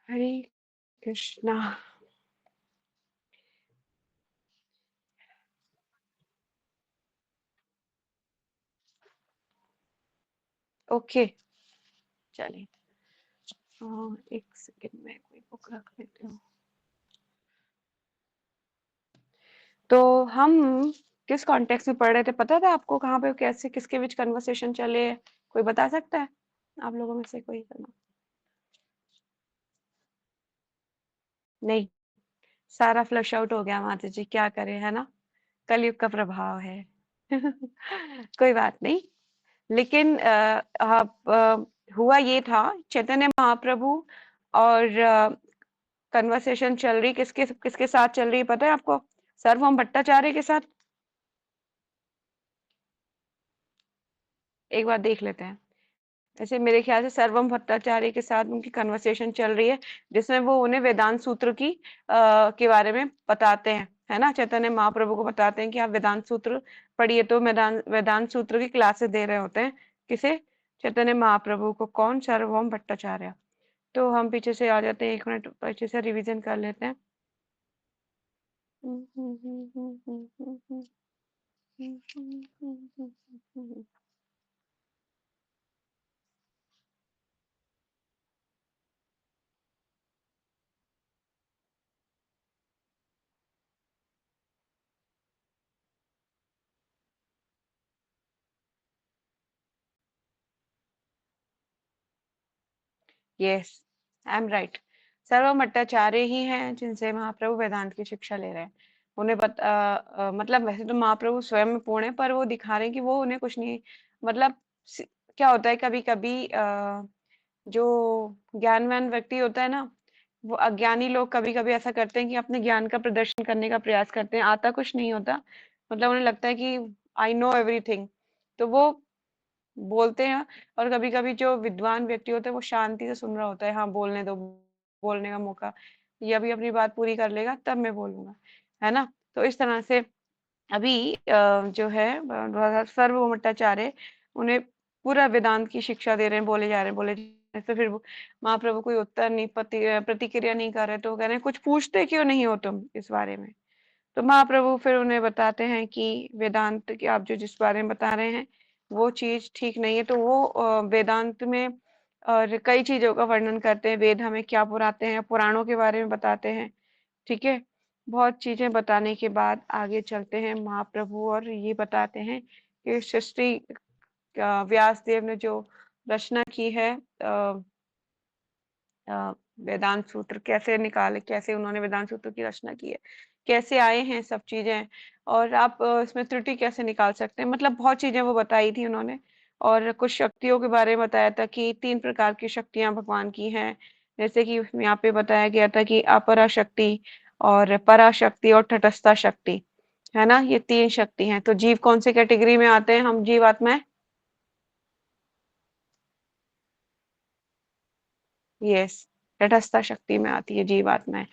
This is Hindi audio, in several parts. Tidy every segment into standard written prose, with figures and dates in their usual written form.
हरे कृष्णा। ओके, चलिए। एक सेकंड में कोई बुक रख लेती हूँ। तो हम किस कॉन्टेक्स्ट में पढ़ रहे थे, पता था आपको? कहाँ पे, कैसे, किसके बीच कन्वर्सेशन चले? कोई बता सकता है आप लोगों में से कोई? नहीं, सारा फ्लश आउट हो गया माता जी, क्या करें, है ना? कलयुग का प्रभाव है। कोई बात नहीं। लेकिन हुआ ये था, चैतन्य महाप्रभु और कन्वर्सेशन चल रही किसके किसके साथ चल रही है पता है आपको? सर्वभौम भट्टाचार्य के साथ। एक बार देख लेते हैं। ऐसे मेरे ख्याल से सर्वम भट्टाचार्य के साथ उनकी कन्वर्सेशन चल रही है, जिसमें वो उन्हें वेदांत सूत्र की के बारे में बताते हैं, है ना? चैतन्य महाप्रभु को बताते हैं कि आप वेदांत सूत्र पढ़िए। तो वेदांत वेदांत सूत्र की क्लासेस दे रहे होते हैं। किसे? चैतन्य महाप्रभु को। कौन? सर्वभौम भट्टाचार्य। तो हम पीछे से आ जाते हैं, 1 मिनट पीछे से रिवीजन कर लेते हैं। Yes, I am right. सर्वम भट्टाचार्य ही हैं जिनसे महाप्रभु वेदांत की शिक्षा ले रहे हैं। उन्हें मतलब वैसे तो महाप्रभु स्वयं में पूर्ण है, पर वो दिखा रहे हैं कि वो उन्हें कुछ नहीं, मतलब क्या होता है कभी कभी जो ज्ञानवान व्यक्ति होता है ना, वो अज्ञानी लोग कभी कभी ऐसा करते हैं कि अपने ज्ञान का प्रदर्शन करने का प्रयास करते हैं, आता कुछ नहीं होता, मतलब उन्हें लगता है कि आई नो एवरीथिंग, तो वो बोलते हैं। और कभी-कभी जो विद्वान व्यक्ति होते हैं वो शांति से सुन रहा होता है, हाँ बोलने दो, बोलने का मौका, ये अभी अपनी बात पूरी कर लेगा तब मैं बोलूंगा, है ना? तो इस तरह से अभी जो है सर्वभौम भट्टाचार्य उन्हें पूरा वेदांत की शिक्षा दे रहे हैं, बोले जा रहे हैं, बोले जा रहे हैं। तो फिर महाप्रभु कोई उत्तर नहीं, प्रतिक्रिया नहीं कर रहे, तो वो कह रहे हैं कुछ पूछते क्यों नहीं हो तुम इस बारे में? तो महाप्रभु फिर उन्हें बताते हैं कि वेदांत की आप जो जिस बारे में बता रहे हैं वो चीज ठीक नहीं है। तो वो वेदांत में और कई चीजों का वर्णन करते हैं, वेद हमें क्या पुराते हैं, पुराणों के बारे में बताते हैं। ठीक है, बहुत चीजें बताने के बाद आगे चलते हैं महाप्रभु और ये बताते हैं कि सृष्टि व्यास देव ने जो रचना की है, अ, वेदांत सूत्र कैसे निकाले, कैसे उन्होंने वेदांत सूत्र की रचना की है, कैसे आए हैं सब चीजें, और आप इसमें त्रुटि कैसे निकाल सकते हैं, मतलब बहुत चीजें वो बताई थी उन्होंने। और कुछ शक्तियों के बारे में बताया था कि 3 प्रकार की शक्तियां भगवान की हैं। जैसे कि यहाँ पे बताया गया था कि अपरा शक्ति और पराशक्ति और तटस्था शक्ति, है ना? ये 3 शक्ति हैं। तो जीव कौन से कैटेगरी में आते हैं? हम जीवात्मा। यस, तटस्था शक्ति में आती है जीवात्मा।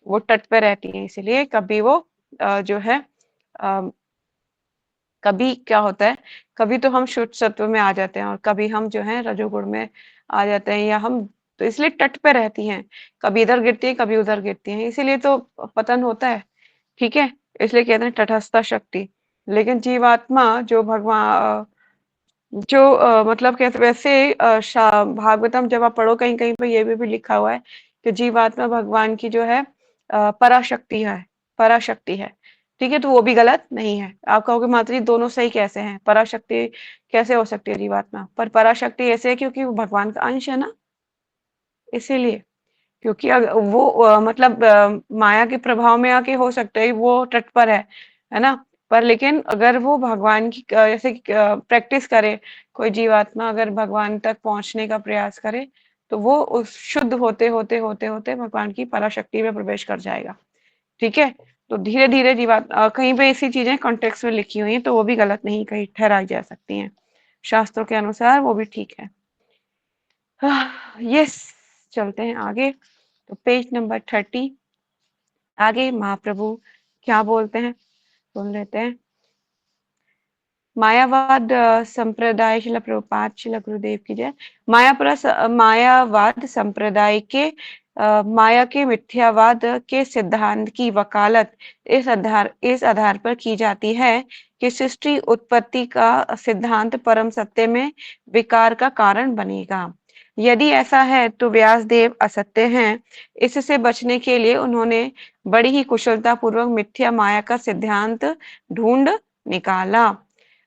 वो तट पे रहती हैं, इसीलिए कभी वो जो है अ, कभी क्या होता है, कभी तो हम शुद्ध सत्व में आ जाते हैं और कभी हम जो है रजोगुण में आ जाते हैं, या हम, तो इसलिए तट पे रहती हैं, कभी इधर गिरती है कभी उधर गिरती हैं, इसीलिए तो पतन होता है। ठीक है, इसलिए कहते हैं तटस्थ शक्ति। लेकिन जीवात्मा जो भगवान जो मतलब कहते वैसे भागवतम जब आप पढ़ो कहीं कहीं पे ये भी लिखा हुआ है कि जीवात्मा भगवान की जो है पराशक्ति है, पराशक्ति है। ठीक है, तो वो भी गलत नहीं है। आप कहोगे माता जी दोनों सही कैसे हैं, पराशक्ति कैसे हो सकती है जीवात्मा? पर पराशक्ति ऐसे है क्योंकि वो भगवान का अंश है ना, इसीलिए। क्योंकि वो मतलब माया के प्रभाव में आके हो सकता है वो तट पर है ना? पर लेकिन अगर वो भगवान की जैसे प्रैक्टिस करे, कोई जीवात्मा अगर भगवान तक पहुंचने का प्रयास करे, तो वो उस शुद्ध होते होते होते होते भगवान की पराशक्ति में प्रवेश कर जाएगा। ठीक है, तो धीरे धीरे कहीं पे ऐसी चीजें कॉन्टेक्स्ट में लिखी हुई हैं तो वो भी गलत नहीं कहीं ठहराई जा सकती हैं, शास्त्रों के अनुसार वो भी ठीक है। यस, चलते हैं आगे। तो पेज नंबर 30, आगे महाप्रभु क्या बोलते हैं सुन लेते हैं। मायावाद संप्रदाय, शिला प्रभुपाद, शिला गुरुदेव की जय। मायावाद संप्रदाय के माया के मिथ्यावाद के सिद्धांत की वकालत इस आधार पर की जाती है कि सृष्टि उत्पत्ति का सिद्धांत परम सत्य में विकार का कारण बनेगा। यदि ऐसा है तो व्यासदेव असत्य हैं। इससे बचने के लिए उन्होंने बड़ी ही कुशलता पूर्वक मिथ्या माया का सिद्धांत ढूंढ निकाला।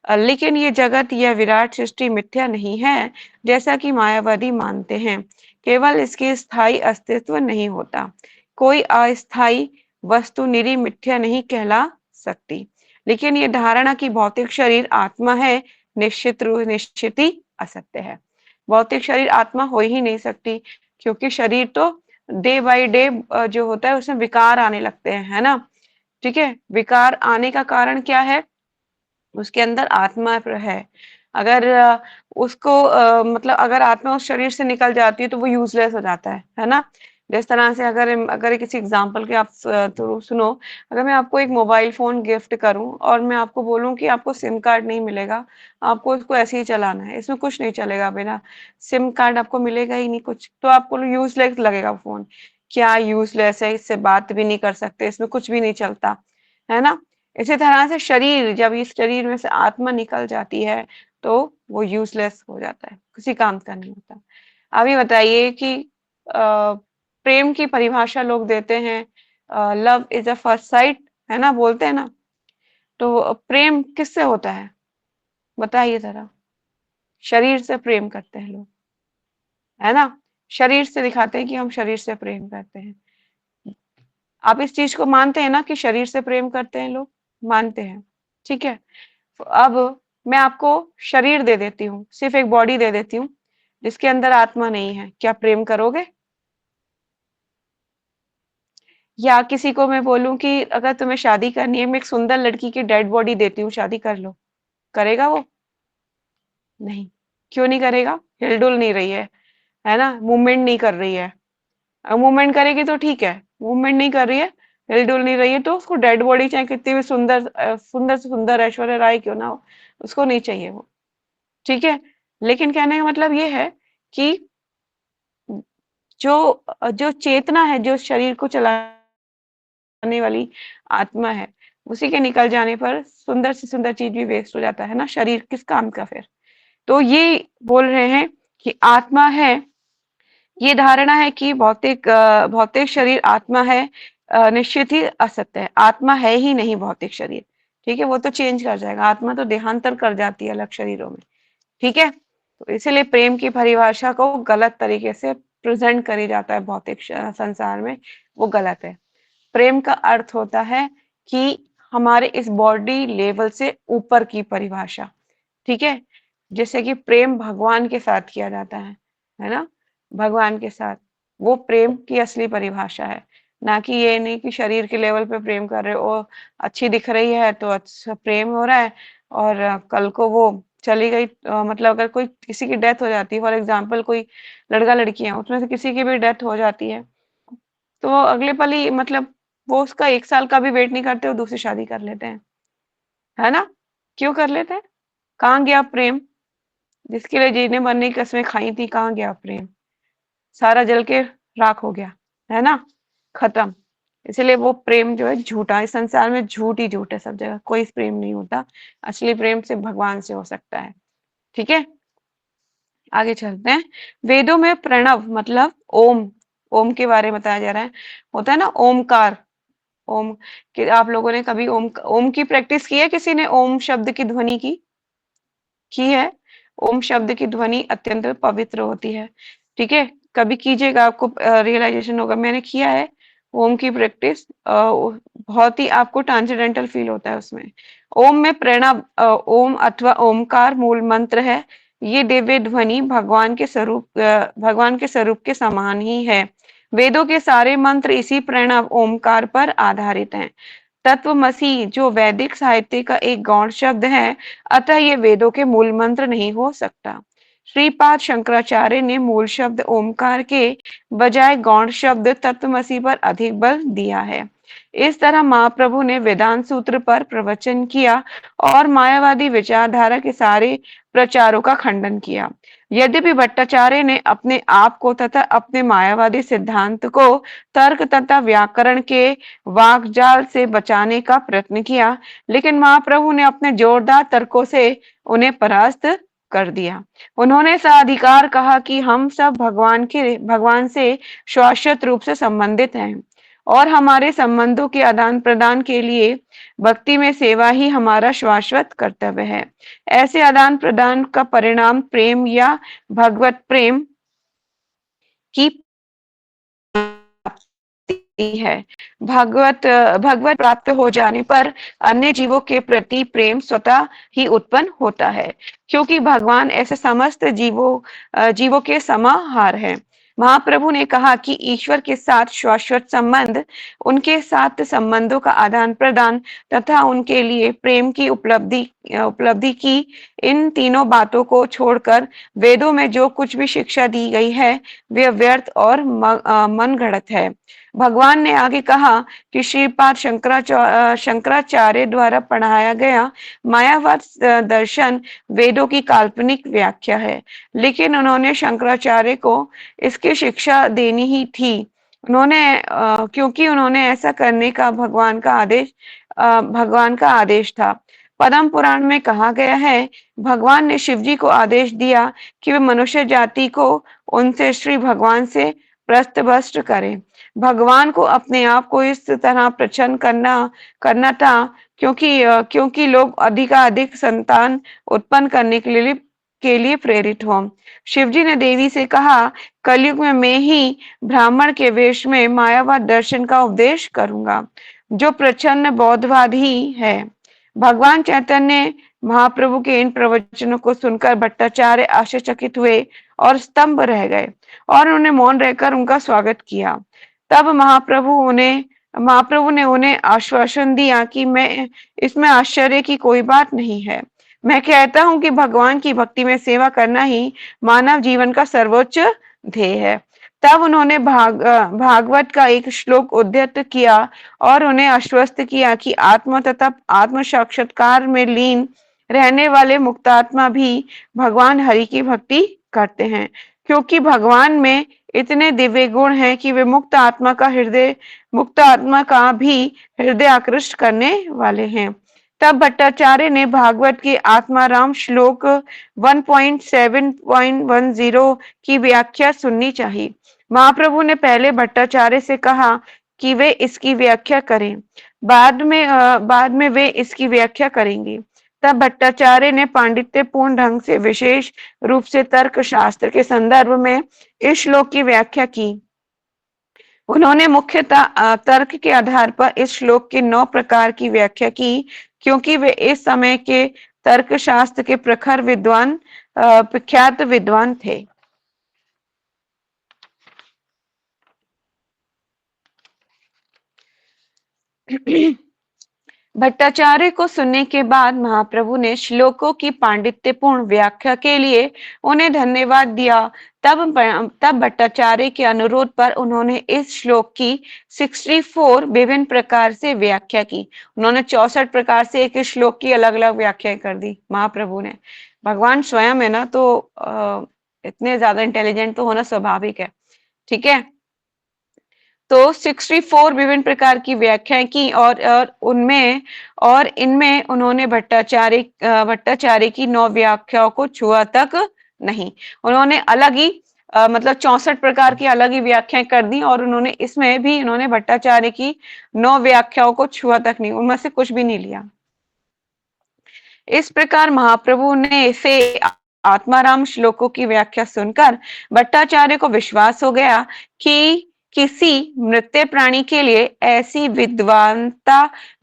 लेकिन ये जगत या विराट सृष्टि मिथ्या नहीं है जैसा कि मायावादी मानते हैं। केवल इसके स्थायी अस्तित्व नहीं होता। कोई अस्थायी वस्तु निरी मिथ्या नहीं कहला सकती। लेकिन ये धारणा कि भौतिक शरीर आत्मा है निश्चित ही असत्य है। भौतिक शरीर आत्मा हो ही नहीं सकती, क्योंकि शरीर तो डे बाय डे जो होता है उसमें विकार आने लगते हैं, है ना। ठीक है, विकार आने का कारण क्या है? उसके अंदर आत्मा है। अगर उसको मतलब अगर आत्मा उस शरीर से निकल जाती है तो वो यूजलेस हो जाता है ना। जिस तरह से अगर किसी एग्जांपल के आप तो सुनो, अगर मैं आपको एक मोबाइल फोन गिफ्ट करूं और मैं आपको बोलूं कि आपको सिम कार्ड नहीं मिलेगा, आपको उसको ऐसे ही चलाना है, इसमें कुछ नहीं चलेगा बिना सिम कार्ड, आपको मिलेगा ही नहीं कुछ, तो आपको यूजलेस लगेगा फोन। क्या यूजलेस है, इससे बात भी नहीं कर सकते, इसमें कुछ भी नहीं चलता, है ना। इसी तरह से शरीर, जब इस शरीर में से आत्मा निकल जाती है तो वो यूजलेस हो जाता है, किसी काम का नहीं होता। अब ये बताइए कि प्रेम की परिभाषा लोग देते हैं, love is a first sight, है ना, बोलते हैं ना। तो प्रेम किससे होता है, बताइए जरा। शरीर से प्रेम करते हैं लोग, है ना। शरीर से दिखाते हैं कि हम शरीर से प्रेम करते हैं। आप इस चीज को मानते हैं ना कि शरीर से प्रेम करते हैं लोग, मानते हैं, ठीक है। अब मैं आपको शरीर दे देती हूँ, सिर्फ एक बॉडी दे देती हूँ जिसके अंदर आत्मा नहीं है, क्या प्रेम करोगे? या किसी को मैं बोलूं कि अगर तुम्हें शादी करनी है, मैं एक सुंदर लड़की की डेड बॉडी देती हूँ, शादी कर लो, करेगा वो? नहीं। क्यों नहीं करेगा? हिलडुल नहीं रही है ना, मूवमेंट नहीं कर रही है। अब मूवमेंट करेगी तो ठीक है, मूवमेंट नहीं कर रही है, हिलडुल नहीं रही है, तो उसको डेड बॉडी चाहे कितनी भी सुंदर सुंदर से सुंदर ऐश्वर्या राय क्यों ना हो, उसको नहीं चाहिए वो, ठीक है। लेकिन कहने का मतलब ये है कि जो जो चेतना है, जो शरीर को चलाने वाली आत्मा है, उसी के निकल जाने पर सुंदर से सुंदर चीज भी वेस्ट हो जाता है ना, शरीर किस काम का फिर। तो ये बोल रहे हैं कि आत्मा है, ये धारणा है कि भौतिक शरीर आत्मा है, निश्चित ही असत्य है। आत्मा है ही नहीं भौतिक शरीर, ठीक है, वो तो चेंज कर जाएगा, आत्मा तो देहांतर कर जाती है अलग शरीरों में, ठीक है। तो इसीलिए प्रेम की परिभाषा को गलत तरीके से प्रेजेंट करी जाता है भौतिक संसार में, वो गलत है। प्रेम का अर्थ होता है कि हमारे इस बॉडी लेवल से ऊपर की परिभाषा, ठीक है। जैसे कि प्रेम भगवान के साथ किया जाता है ना, भगवान के साथ, वो प्रेम की असली परिभाषा है। ना कि ये नहीं कि शरीर के लेवल पे प्रेम कर रहे हो, अच्छी दिख रही है तो अच्छा प्रेम हो रहा है, और कल को वो चली गई, मतलब अगर कोई किसी की डेथ हो जाती है, फॉर एग्जाम्पल कोई लड़का लड़की है, उसमें से किसी की भी डेथ हो जाती है, तो वो अगले पल ही मतलब वो उसका 1 साल का भी वेट नहीं करते, वो दूसरी शादी कर लेते हैं, है ना। क्यों कर लेते हैं? कहाँ गया प्रेम? जिसके लिए जीने मरने की कसमें खाई थी, कहाँ गया प्रेम? सारा जल के राख हो गया, है ना, खत्म। इसलिए वो प्रेम जो है झूठा, इस संसार में झूठ ही झूठ है, सब जगह कोई प्रेम नहीं होता। असली प्रेम सिर्फ भगवान से हो सकता है, ठीक है। आगे चलते हैं। वेदों में प्रणव मतलब ओम, ओम के बारे में बताया जा रहा है। होता है ना ओमकार, ओम कि आप लोगों ने कभी ओम ओम की प्रैक्टिस की है? किसी ने ओम शब्द की ध्वनि की है? ओम शब्द की ध्वनि अत्यंत पवित्र होती है, ठीक है। कभी कीजिएगा, आपको रियलाइजेशन होगा। मैंने किया है ओम की प्रैक्टिस, बहुत ही आपको ट्रांसेंडेंटल फील होता है उसमें। ओम में प्रणव, ओम अथवा ओमकार मूल मंत्र है। ये दिव्य ध्वनि भगवान के स्वरूप के समान ही है। वेदों के सारे मंत्र इसी प्रणव ओमकार पर आधारित हैं। तत्वमसि जो वैदिक साहित्य का एक गौण शब्द है, अतः ये वेदों के मूल मंत्र नहीं हो सकता। श्रीपाद शंकराचार्य ने मूल शब्द ओमकार के बजाय गौण शब्द तत्वमसी पर अधिक बल दिया है। इस तरह महाप्रभु ने वेदांत सूत्र पर प्रवचन किया और मायावादी विचारधारा के सारे प्रचारों का खंडन किया। यद्यपि भट्टाचार्य ने अपने आप को तथा अपने मायावादी सिद्धांत को तर्क तथा व्याकरण के वाकजाल से बचाने का प्रयत्न किया, लेकिन महाप्रभु ने अपने जोरदार तर्कों से उन्हें परास्त कर दिया। उन्होंने साधिकार कहा कि हम सब भगवान से शाश्वत रूप से संबंधित हैं और हमारे संबंधों के आदान प्रदान के लिए भक्ति में सेवा ही हमारा शाश्वत कर्तव्य है। ऐसे आदान प्रदान का परिणाम प्रेम या भगवत प्रेम की है। भगवत प्राप्त हो जाने पर अन्य जीवों के प्रति प्रेम स्वतः ही उत्पन्न होता है, क्योंकि भगवान ऐसे समस्त जीवों के समाहार है। महाप्रभु ने कहा कि ईश्वर के साथ शाश्वत संबंध, उनके साथ संबंधों का आदान प्रदान तथा उनके लिए प्रेम की उपलब्धि की, इन तीनों बातों को छोड़कर वेदों में जो कुछ भी शिक्षा दी गई है वे व्यर्थ और मन गढ़ंत है। भगवान ने आगे कहा कि श्रीपाद शंकराचार्य द्वारा पढ़ाया गया मायावाद दर्शन वेदों की काल्पनिक व्याख्या है, लेकिन उन्होंने शंकराचार्य को इसकी शिक्षा देनी ही थी। क्योंकि उन्होंने ऐसा करने का भगवान का आदेश था। पद्म पुराण में कहा गया है, भगवान ने शिवजी को आदेश दिया कि वे मनुष्य जाति को उनसे श्री भगवान से पृष्ठभ्रष्ट करें। भगवान को अपने आप को इस तरह प्रसन्न करना था क्योंकि लोग अधिकाधिक संतान उत्पन्न करने के लिए प्रेरित हों। शिवजी ने देवी से कहा, कलयुग में मैं ही ब्राह्मण के वेश में मायावाद दर्शन का उपदेश करूंगा, जो प्रच्छन्न बौद्धवाद ही है। भगवान चैतन्य महाप्रभु के इन प्रवचनों को सुनकर भट्टाचार्य आश्चर्यचकित हुए और स्तंभ रह गए और उन्होंने मौन रहकर उनका स्वागत किया। तब महाप्रभु ने उन्हें आश्वासन दिया कि मैं इसमें आश्चर्य की कोई बात नहीं है। मैं कहता हूं कि भगवान की भक्ति में सेवा करना ही मानव जीवन का सर्वोच्च ध्येय है। तब उन्होंने भागवत का एक श्लोक उद्धृत किया और उन्हें आश्वस्त किया कि आत्मा तथा आत्म साक्षात्कार में लीन रहने वाले मुक्तात्मा भी भगवान हरि की भक्ति करते हैं, क्योंकि भगवान में इतने दिव्य गुण हैं कि वे मुक्त आत्मा का भी हृदय आकृष्ट करने वाले हैं। तब भट्टाचार्य ने भागवत के आत्माराम श्लोक 1.7.10 की व्याख्या सुननी चाहिए। महाप्रभु ने पहले भट्टाचार्य से कहा कि वे इसकी व्याख्या करें, बाद में वे इसकी व्याख्या करेंगे। तब भट्टाचार्य ने पांडित्यपूर्ण ढंग से, विशेष रूप से तर्क शास्त्र के संदर्भ में इस श्लोक की व्याख्या की। उन्होंने मुख्यतः तर्क के आधार पर इस श्लोक के 9 प्रकार की व्याख्या की, क्योंकि वे इस समय के तर्क शास्त्र के प्रख्यात विद्वान थे। भट्टाचार्य को सुनने के बाद महाप्रभु ने श्लोकों की पांडित्यपूर्ण व्याख्या के लिए उन्हें धन्यवाद दिया। तब भट्टाचार्य के अनुरोध पर उन्होंने इस श्लोक की 64 विभिन्न प्रकार से व्याख्या की। उन्होंने 64 प्रकार से एक श्लोक की अलग अलग व्याख्या कर दी महाप्रभु ने। भगवान स्वयं है ना, तो इतने ज्यादा इंटेलिजेंट तो होना स्वाभाविक है, ठीक है। तो 64 विभिन्न प्रकार की व्याख्याएं की और इनमें उन्होंने भट्टाचार्य की 9 व्याख्याओं को छुआ तक नहीं। उन्होंने अलग ही मतलब 64 प्रकार की अलग ही व्याख्याएं कर दी और उन्होंने भट्टाचार्य की 9 व्याख्याओं को छुआ तक नहीं, उनमें से कुछ भी नहीं लिया। इस प्रकार महाप्रभु ने से आत्माराम श्लोकों की व्याख्या सुनकर भट्टाचार्य को विश्वास हो गया कि किसी मृत्य प्राणी के लिए ऐसी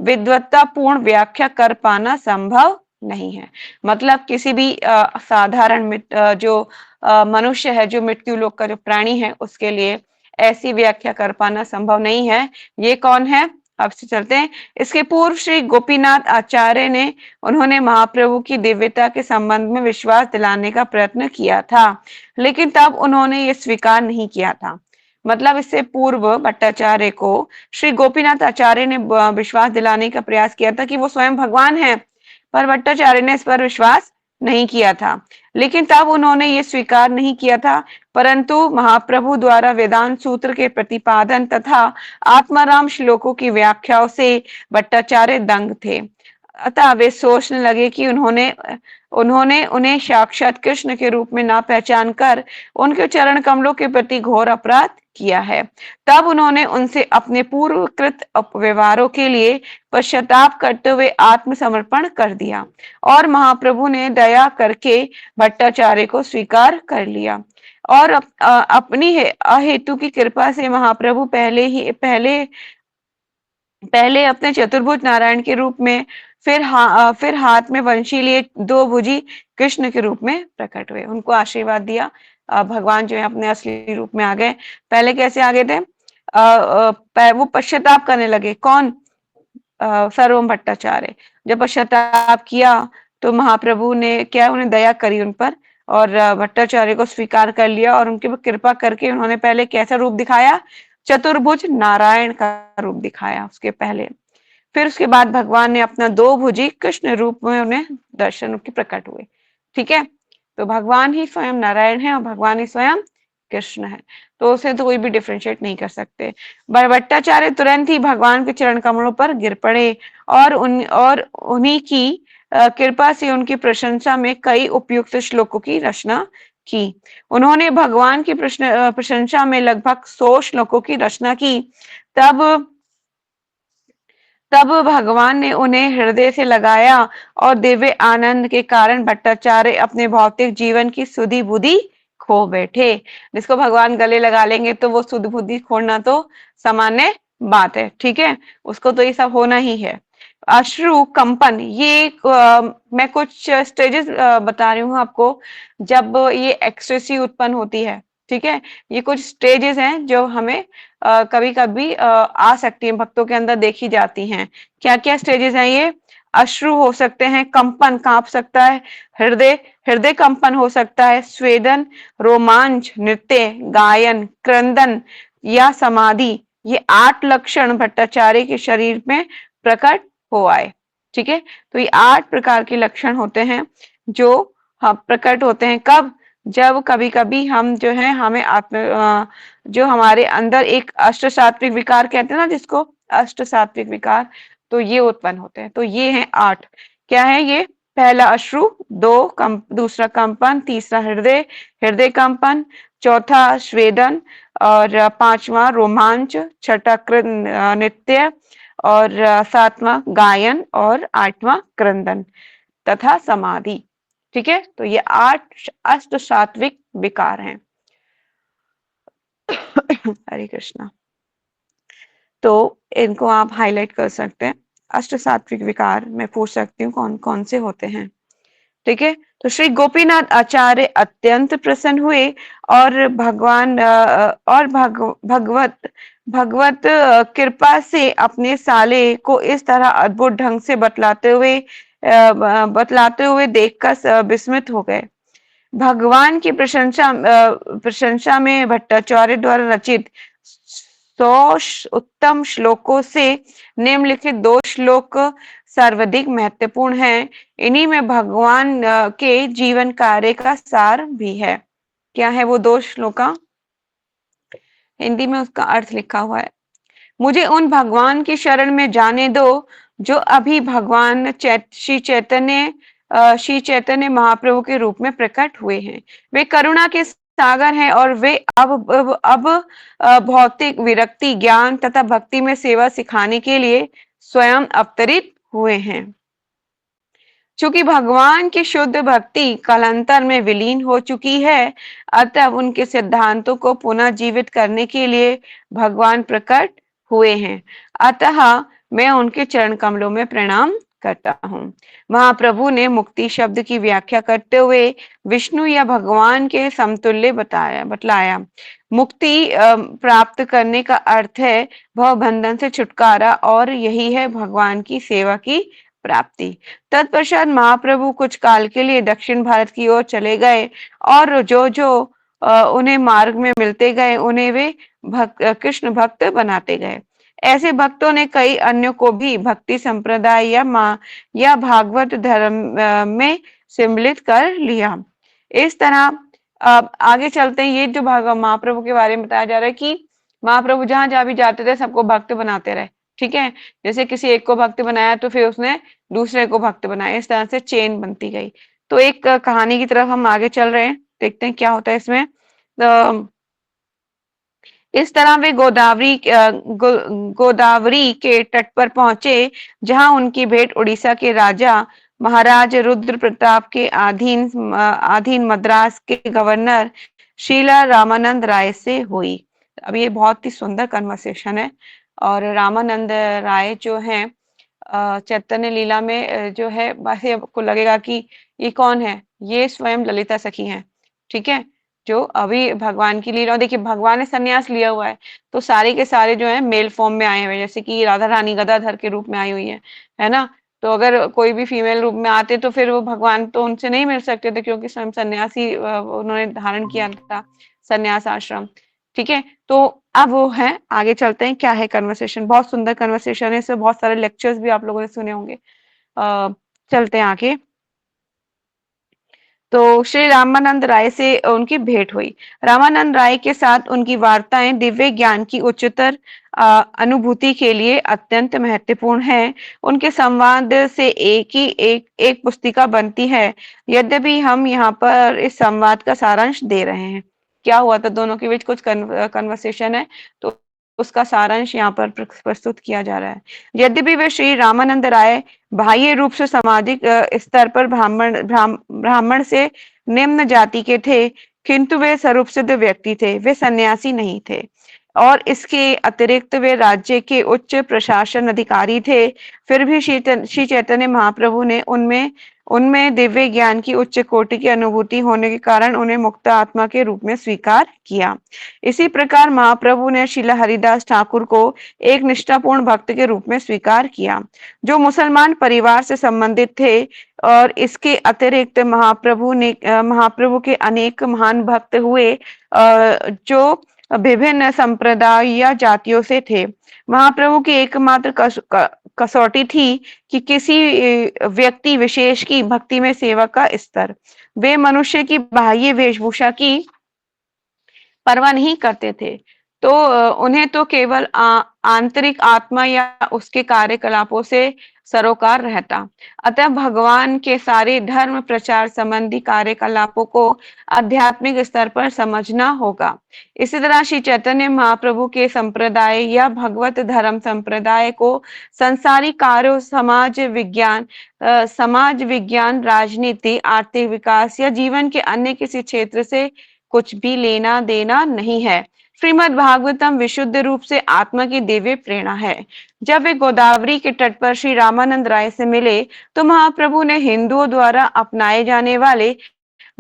विद्वत्तापूर्ण व्याख्या कर पाना संभव नहीं है। मतलब किसी भी साधारण जो मनुष्य है, जो मृत्यु लोक का जो प्राणी है, उसके लिए ऐसी व्याख्या कर पाना संभव नहीं है। ये कौन है? अब से चलते हैं। इसके पूर्व श्री गोपीनाथ आचार्य ने उन्होंने महाप्रभु की दिव्यता के संबंध में विश्वास दिलाने का प्रयत्न किया था, लेकिन तब उन्होंने ये स्वीकार नहीं किया था। मतलब इससे पूर्व भट्टाचार्य को श्री गोपीनाथ आचार्य ने विश्वास दिलाने का प्रयास किया था कि वो स्वयं भगवान है, पर भट्टाचार्य ने इस पर विश्वास नहीं किया था, लेकिन तब उन्होंने ये स्वीकार नहीं किया था। परंतु महाप्रभु द्वारा वेदांत सूत्र के प्रतिपादन तथा आत्माराम श्लोकों की व्याख्याओं से भट्टाचार्य दंग थे। अतः वे सोचने लगे कि उन्होंने उन्होंने उन्हें साक्षात कृष्ण के रूप में ना पहचान कर उनके चरण कमलों के प्रति घोर अपराध किया है। तब उन्होंने उनसे अपने पूर्वकृत अपव्यवहारों के लिए पश्चाताप करते हुए आत्मसमर्पण कर दिया और महाप्रभु ने दया करके भट्टाचार्य को स्वीकार कर लिया और अपनी अहेतु की कृपा से महाप्रभु पहले अपने चतुर्भुज नारायण के रूप में, फिर हाथ में वंशी लिए दो भुजी कृष्ण के रूप में प्रकट हुए। उनको आशीर्वाद दिया। भगवान जो है अपने असली रूप में आ गए। पहले कैसे आ गए थे? वो पश्चाताप करने लगे। कौन? सर्वम भट्टाचार्य। जब पश्चाताप किया तो महाप्रभु ने क्या, उन्हें दया करी उन पर और भट्टाचार्य को स्वीकार कर लिया और उनके कृपा करके उन्होंने पहले कैसा रूप दिखाया? चतुर्भुज नारायण का रूप दिखाया उसके पहले। फिर उसके बाद भगवान ने अपना दो भुजी कृष्ण रूप में उन्हें दर्शन के प्रकट हुए। ठीक है, तो भगवान ही स्वयं नारायण है और भगवान ही स्वयं कृष्ण है, तो उसे तो कोई भी डिफ्रेंशिएट नहीं कर सकते। भट्टाचार्य तुरंत ही भगवान के चरण कमलों पर गिर पड़े और उन्हीं की कृपा से उनकी प्रशंसा में कई उपयुक्त श्लोकों की रचना की। उन्होंने भगवान की प्रशंसा में लगभग 100 श्लोकों की रचना की। तब भगवान ने उन्हें हृदय से लगाया और दिव्य आनंद के कारण भट्टाचार्य अपने भौतिक जीवन की सुधि बुद्धि खो बैठे। जिसको भगवान गले लगा लेंगे तो वो सुधि बुद्धि खोना तो सामान्य बात है। ठीक है, उसको तो ये सब होना ही है। अश्रु कंपन, ये मैं कुछ स्टेजेस बता रही हूँ आपको जब ये एक्सटेसी उत्पन्न होती है। ठीक है, ये कुछ स्टेजेस हैं जो हमें कभी कभी आ सकती है, भक्तों के अंदर देखी जाती हैं। क्या क्या स्टेजेस हैं ये? अश्रु हो सकते हैं, कंपन कांप सकता है, हृदय हृदय कंपन हो सकता है, स्वेदन, रोमांच, नृत्य, गायन, क्रंदन या समाधि। ये 8 लक्षण भट्टाचार्य के शरीर में प्रकट हो आए। ठीक है, तो ये 8 प्रकार के लक्षण होते हैं जो प्रकट होते हैं। कब? जब कभी कभी हम जो है हमें जो हमारे अंदर एक अष्ट सात्विक विकार कहते हैं ना, जिसको अष्ट सात्विक विकार, तो ये उत्पन्न होते हैं। तो ये हैं 8। क्या है ये? पहला अश्रु, दूसरा कंपन, तीसरा हृदय कंपन, चौथा स्वेदन और 5वां रोमांच, छठा नृत्य और 7वां गायन और 8वां क्रंदन तथा समाधि। ठीक है, तो ये 8 अष्ट सात्विक विकार हैं। हरे कृष्णा। तो इनको आप हाईलाइट कर सकते हैं। अष्ट सात्विक विकार मैं पूछ सकती हूँ कौन कौन से होते हैं। ठीक है, तो श्री गोपीनाथ आचार्य अत्यंत प्रसन्न हुए और भगवत कृपा से अपने साले को इस तरह अद्भुत ढंग से बतलाते हुए देखकर विस्मित हो गए। भगवान की प्रशंसा में भट्टाचार्य द्वारा रचित 100 उत्तम श्लोकों से निम्नलिखित 2 श्लोक सर्वाधिक महत्वपूर्ण हैं। इन्हीं में भगवान के जीवन कार्य का सार भी है। क्या है वो 2 श्लोका? हिंदी में उसका अर्थ लिखा हुआ है। मुझे उन भगवान की शरण में जाने दो जो अभी भगवान श्री चैतन्य महाप्रभु के रूप में प्रकट हुए हैं। वे करुणा के सागर हैं और वे अब भौतिक विरक्ति, ज्ञान तथा भक्ति में सेवा सिखाने के लिए स्वयं अवतरित हुए हैं। चूंकि भगवान की शुद्ध भक्ति कालांतर में विलीन हो चुकी है, अतः उनके सिद्धांतों को पुनः जीवित करने के लिए भगवान प्रकट हुए हैं। अतः मैं उनके चरण कमलों में प्रणाम करता हूँ। महाप्रभु ने मुक्ति शब्द की व्याख्या करते हुए विष्णु या भगवान के समतुल्य बतलाया। मुक्ति प्राप्त करने का अर्थ है भव बंधन से छुटकारा, और यही है भगवान की सेवा की प्राप्ति। तत्पश्चात महाप्रभु कुछ काल के लिए दक्षिण भारत की ओर चले गए, और जो जो उन्हें मार्ग में मिलते गए उन्हें वे कृष्ण भक्त बनाते गए। ऐसे भक्तों ने कई अन्यों को भी भक्ति संप्रदाय या भागवत धर्म में सम्मिलित कर लिया। इस तरह आगे चलते हैं। ये जो महाप्रभु के बारे में बताया जा रहा है कि महाप्रभु जहां जहां भी जाते थे सबको भक्त बनाते रहे। ठीक है, जैसे किसी एक को भक्त बनाया तो फिर उसने दूसरे को भक्त बनाया, इस तरह से चेन बनती गई। तो एक कहानी की तरफ हम आगे चल रहे हैं, देखते हैं क्या होता है इसमें। इस तरह वे गोदावरी के तट पर पहुंचे, जहां उनकी भेंट उड़ीसा के राजा महाराज रुद्र प्रताप के अधीन मद्रास के गवर्नर शीला रामानंद राय से हुई। अब ये बहुत ही सुंदर कन्वर्सेशन है। और रामानंद राय जो हैं चैतन्य लीला में जो है, वैसे आपको लगेगा कि ये कौन है, ये स्वयं ललिता सखी हैं। ठीक है, जो अभी भगवान की लीला, देखिए भगवान ने संन्यास लिया हुआ है तो सारे के सारे जो है मेल फॉर्म में आए हुए हैं, जैसे कि राधा रानी गदाधर के रूप में आई हुई है ना। तो अगर कोई भी फीमेल रूप में आते तो फिर वो भगवान तो उनसे नहीं मिल सकते थे, क्योंकि स्वयं सन्यासी उन्होंने धारण किया था, संन्यास आश्रम। ठीक है, तो अब वो है, आगे चलते हैं क्या है कन्वर्सेशन। बहुत सुंदर कन्वर्सेशन है, इससे बहुत सारे लेक्चर्स भी आप लोगों ने सुने होंगे। चलते हैं आगे। तो श्री रामानंद राय से उनकी भेंट हुई। रामानंद राय के साथ उनकी वार्ताएं दिव्य ज्ञान की उच्चतर अनुभूति के लिए अत्यंत महत्वपूर्ण है। उनके संवाद से एक पुस्तिका बनती है। यद्यपि हम यहाँ पर इस संवाद का सारांश दे रहे हैं। क्या हुआ था, दोनों के बीच कुछ कन्वर्सेशन है, तो उसका सारांश यहाँ पर प्रस्तुत किया जा रहा है। यद्यपि वे श्री रामानंद राय बाह्य रूप से सामाजिक स्तर पर ब्राह्मण से निम्न जाति के थे, किंतु वे स्वरूपसिद्ध व्यक्ति थे, वे सन्यासी नहीं थे। और इसके अतिरिक्त वे राज्य के उच्च प्रशासन अधिकारी थे। फिर भी श्री चैतन्य महाप्रभु ने उनमें उनमें दिव्य ज्ञान की उच्च कोटि की अनुभूति होने के कारण उन्हें मुक्त आत्मा के रूप में स्वीकार किया। इसी प्रकार महाप्रभु ने श्रीला हरिदास ठाकुर को एक निष्ठापूर्ण भक्त के रूप में स्वीकार किया, जो मुसलमान परिवार से संबंधित थे। और इसके अतिरिक्त महाप्रभु के अनेक महान भक्त हुए, जो विभिन्न संप्रदाय या जातियों से थे। महाप्रभु की एकमात्र कसौटी थी कि किसी व्यक्ति विशेष की भक्ति में सेवा का स्तर। वे मनुष्य की बाह्य वेशभूषा की परवाह नहीं करते थे, तो उन्हें तो केवल आंतरिक आत्मा या उसके कार्यकलापों से सरोकार रहता। अतः भगवान के सारे धर्म प्रचार संबंधी कार्यकलापों को आध्यात्मिक स्तर पर समझना होगा। इसी तरह श्री चैतन्य महाप्रभु के संप्रदाय या भगवत धर्म संप्रदाय को संसारिक कार्यों, समाज विज्ञान, राजनीति, आर्थिक विकास या जीवन के अन्य किसी क्षेत्र से कुछ भी लेना देना नहीं है। श्रीमद् भागवतम विशुद्ध रूप से आत्मा की दिव्य प्रेरणा है। जब वे गोदावरी के तट पर श्री रामानंद राय से मिले तो महाप्रभु ने हिंदुओं द्वारा अपनाए जाने वाले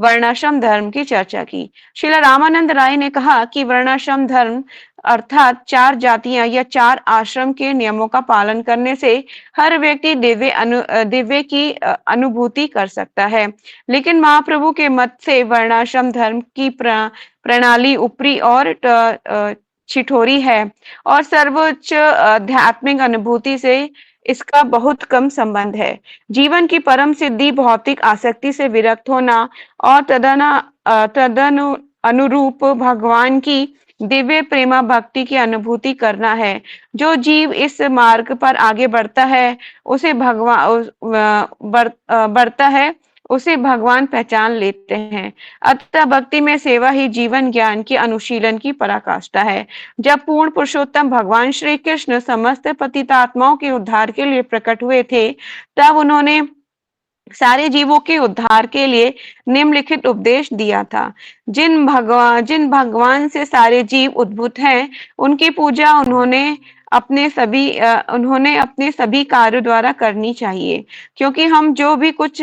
वर्णाश्रम धर्म की चर्चा की। श्रीला रामानंद राय ने कहा कि वर्णाश्रम धर्म अर्थात 4 जातियां या 4 आश्रम के नियमों का पालन करने से हर व्यक्ति दिव्य की अनुभूति कर सकता है। लेकिन महाप्रभु के मत से वर्णाश्रम धर्म की प्रणाली ऊपरी और छिठोरी है, और सर्वोच्च आध्यात्मिक अनुभूति से इसका बहुत कम संबंध है। जीवन की परम सिद्धि भौतिक आसक्ति से विरक्त होना और तदनु अनुरूप भगवान की दिव्य प्रेमा भक्ति की अनुभूति करना है। जो जीव इस मार्ग पर आगे बढ़ता है उसे भगवान पहचान लेते हैं। अतः भक्ति में सेवा ही जीवन ज्ञान की अनुशीलन की पराकाष्ठा है। जब पूर्ण पुरुषोत्तम भगवान श्री कृष्ण समस्त पतितात्माओं के उद्धार के लिए प्रकट हुए थे, तब उन्होंने सारे जीवों के उद्धार के लिए निम्नलिखित उपदेश दिया था। जिन भगवान से सारे जीव उद्भूत हैं, उनकी पूजा उन्होंने उन्होंने अपने सभी कार्यों द्वारा करनी चाहिए, क्योंकि हम जो भी कुछ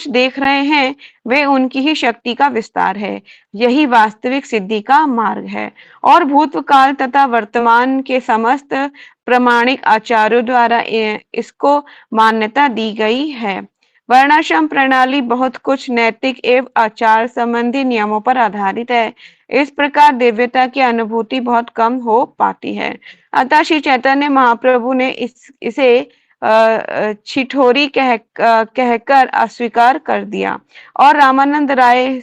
देख रहे हैं, वे उनकी ही शक्ति का विस्तार है। यही वास्तविक सिद्धि का मार्ग है। और भूतकाल तथा वर्तमान के समस्त प्रामाणिक आचार्यों द्वारा इसको मान्यता दी गई है। वर्णाश्रम प्रणाली बहुत कुछ नैतिक एवं आचार संबंधी नियमों पर आधारित है। इस प्रकार दिव्यता की अनुभूति बहुत कम हो पाती है। अतः श्री चैतन्य महाप्रभु ने इसे छिठोरी कहकर अस्वीकार कर दिया और रामानंद राय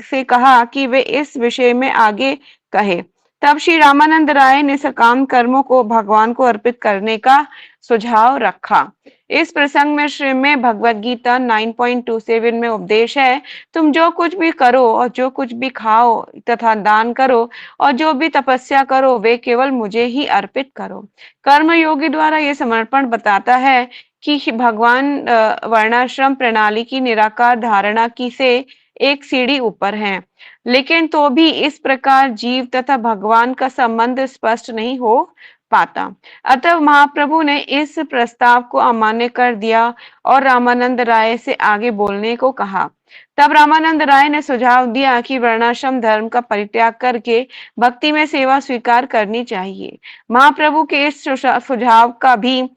से कहा कि वे इस विषय में आगे कहे। तब श्री रामानंद राय ने सकाम कर्मों को भगवान को अर्पित करने का सुझाव रखा। इस प्रसंग में श्रीमद् भगवद गीता 9.27 में उपदेश है, तुम जो कुछ भी करो और जो कुछ भी खाओ तथा दान करो और जो भी तपस्या करो, वे केवल मुझे ही अर्पित करो। कर्म योगी द्वारा ये समर्पण बताता है कि भगवान वर्णाश्रम प्रणाली की निराकार धारणा की से एक सीढ़ी ऊपर है, लेकिन तो भी इस प्रकार जीव तथा भगवान का संबंध स्पष्ट नहीं हो पाता। अतः महाप्रभु ने इस प्रस्ताव को अमान्य कर दिया और रामानंद राय से आगे बोलने को कहा। तब रामानंद राय ने सुझाव दिया कि वर्णाश्रम धर्म का परित्याग करके भक्ति में सेवा स्वीकार करनी चाहिए। महाप्रभु के इस सुझाव का भी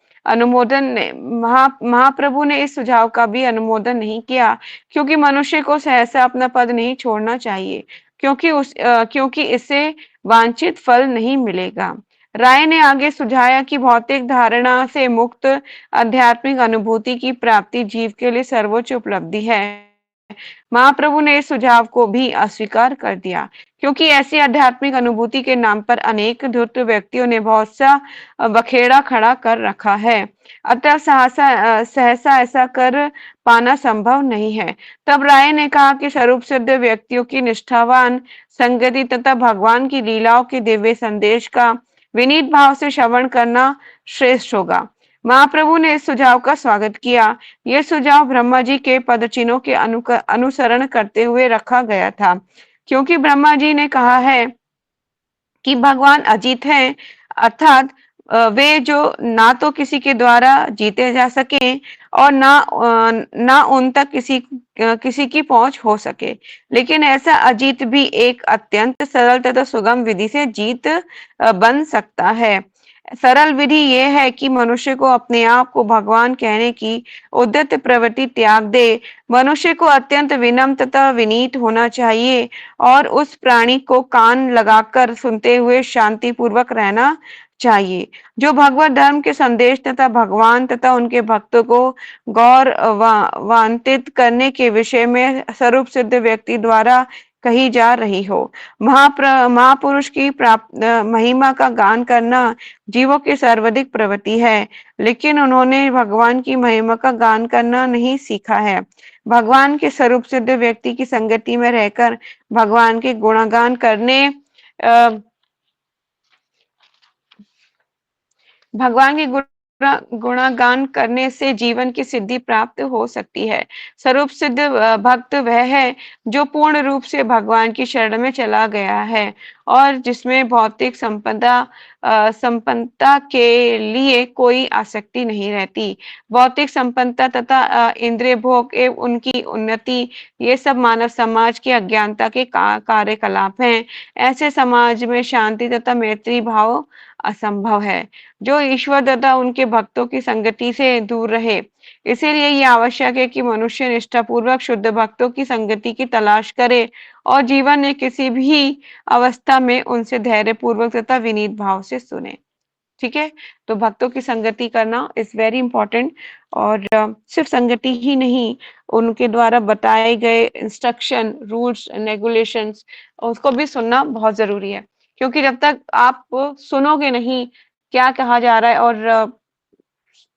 महाप्रभु ने इस सुझाव का भी अनुमोदन नहीं किया, क्योंकि मनुष्य को सहसा अपना पद नहीं छोड़ना चाहिए, क्योंकि इससे वांछित फल नहीं मिलेगा। राय ने आगे सुझाया कि भौतिक धारणा से मुक्त आध्यात्मिक अनुभूति की प्राप्ति जीव के लिए सर्वोच्च उपलब्धि है। महाप्रभु ने इस सुझाव को भी अस्वीकार कर दिया, क्योंकि ऐसी आध्यात्मिक अनुभूति के नाम पर अनेक धूर्त व्यक्तियों ने बहुत सा बखेड़ा खड़ा कर रखा है। अतः सहसा ऐसा कर पाना संभव नहीं है। तब राय ने कहा कि स्वरूप सिद्ध व्यक्तियों की निष्ठावान संगति तथा भगवान की लीलाओं के दिव्य संदेश का विनीत भाव से श्रवण करना श्रेष्ठ होगा। महाप्रभु ने इस सुझाव का स्वागत किया। यह सुझाव ब्रह्मा जी के पदचिन्हों के अनुसरण करते हुए रखा गया था, क्योंकि ब्रह्मा जी ने कहा है कि भगवान अजीत हैं, अर्थात वे जो ना तो किसी के द्वारा जीते जा सके और ना उन तक किसी की पहुंच हो सके, लेकिन ऐसा अजीत भी एक अत्यंत सरल तथा सुगम विधि से जीत बन सकता है। सरल विधि यह है कि मनुष्य को अपने आप को भगवान कहने की उद्यत प्रवृत्ति त्याग दे। मनुष्य को अत्यंत विनम्र तथा विनीत होना चाहिए और उस प्राणी को कान लगाकर सुनते हुए शांति पूर्वक रहना चाहिए, जो भगवत धर्म के संदेश तथा भगवान तथा उनके भक्तों को गौरवान्वित करने के विषय में स्वरूप सिद्ध व्यक्ति द्वारा कही जा रही हो। महापुरुष की महिमा का गान करना जीवों की सर्वाधिक प्रवृत्ति है, लेकिन उन्होंने भगवान की महिमा का गान करना नहीं सीखा है। भगवान के स्वरूप सिद्ध व्यक्ति की संगति में रहकर भगवान के गुणगान करने भगवान के गुणगान करने से जीवन की सिद्धि प्राप्त हो सकती है। स्वरूप सिद्ध भक्त वह है जो पूर्ण रूप से भगवान की शरण में चला गया है और जिसमें भौतिक संपन्नता के लिए कोई आसक्ति नहीं रहती। भौतिक संपन्नता तथा इंद्रिय भोग एवं उनकी उन्नति, ये सब मानव समाज की अज्ञानता के कार्यकलाप हैं। ऐसे समाज में शांति तथा मैत्री भाव असंभव है, जो ईश्वर तथा उनके भक्तों की संगति से दूर रहे। इसीलिए ये आवश्यक है कि मनुष्य निष्ठापूर्वक शुद्ध भक्तों की संगति की तलाश करे और जीवन में किसी भी अवस्था में उनसे धैर्य पूर्वक तथा विनीत भाव से सुने। ठीक है, तो भक्तों की संगति करना इज वेरी इंपॉर्टेंट। और सिर्फ संगति ही नहीं, उनके द्वारा बताए गए इंस्ट्रक्शन, रूल्स एंड रेगुलेशंस, उसको भी सुनना बहुत जरूरी है, क्योंकि जब तक आप सुनोगे नहीं क्या कहा जा रहा है, और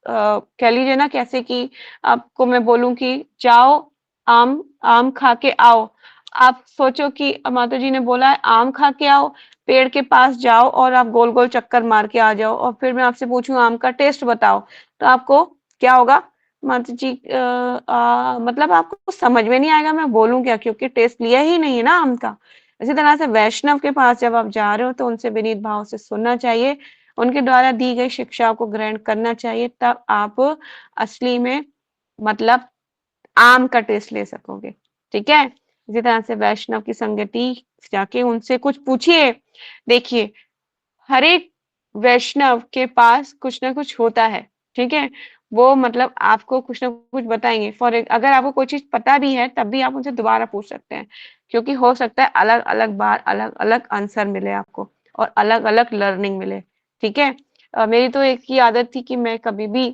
कह लीजिए ना कैसे कि आपको मैं बोलूं कि जाओ आम आम खा के आओ, आप सोचो कि माता जी ने बोला है आम खा के आओ, पेड़ के पास जाओ और आप गोल गोल चक्कर मार के आ जाओ, और फिर मैं आपसे पूछूं आम का टेस्ट बताओ, तो आपको क्या होगा माता जी? मतलब आपको समझ में नहीं आएगा मैं बोलूं क्या, क्योंकि टेस्ट लिया ही नहीं है ना आम का। इसी तरह से वैष्णव के पास जब आप जा रहे हो तो उनसे विनीत भाव से सुनना चाहिए, उनके द्वारा दी गई शिक्षाओं को ग्रहण करना चाहिए, तब आप असली में मतलब आम का टेस्ट ले सकोगे, ठीक है? इसी तरह से वैष्णव की संगति जाके उनसे कुछ पूछिए। देखिए, हर एक वैष्णव के पास कुछ ना कुछ होता है, ठीक है? वो मतलब आपको कुछ ना कुछ बताएँगे। अगर आपको कोई चीज़ पता भी है, तब भी आप उनसे दोबारा पूछ सकते हैं, क्योंकि हो सकता है अलग-अलग बार अलग-अलग आंसर मिले आपको और अलग-अलग लर्निंग मिले, ठीक है? मेरी तो एक ही आदत थी कि मैं कभी भी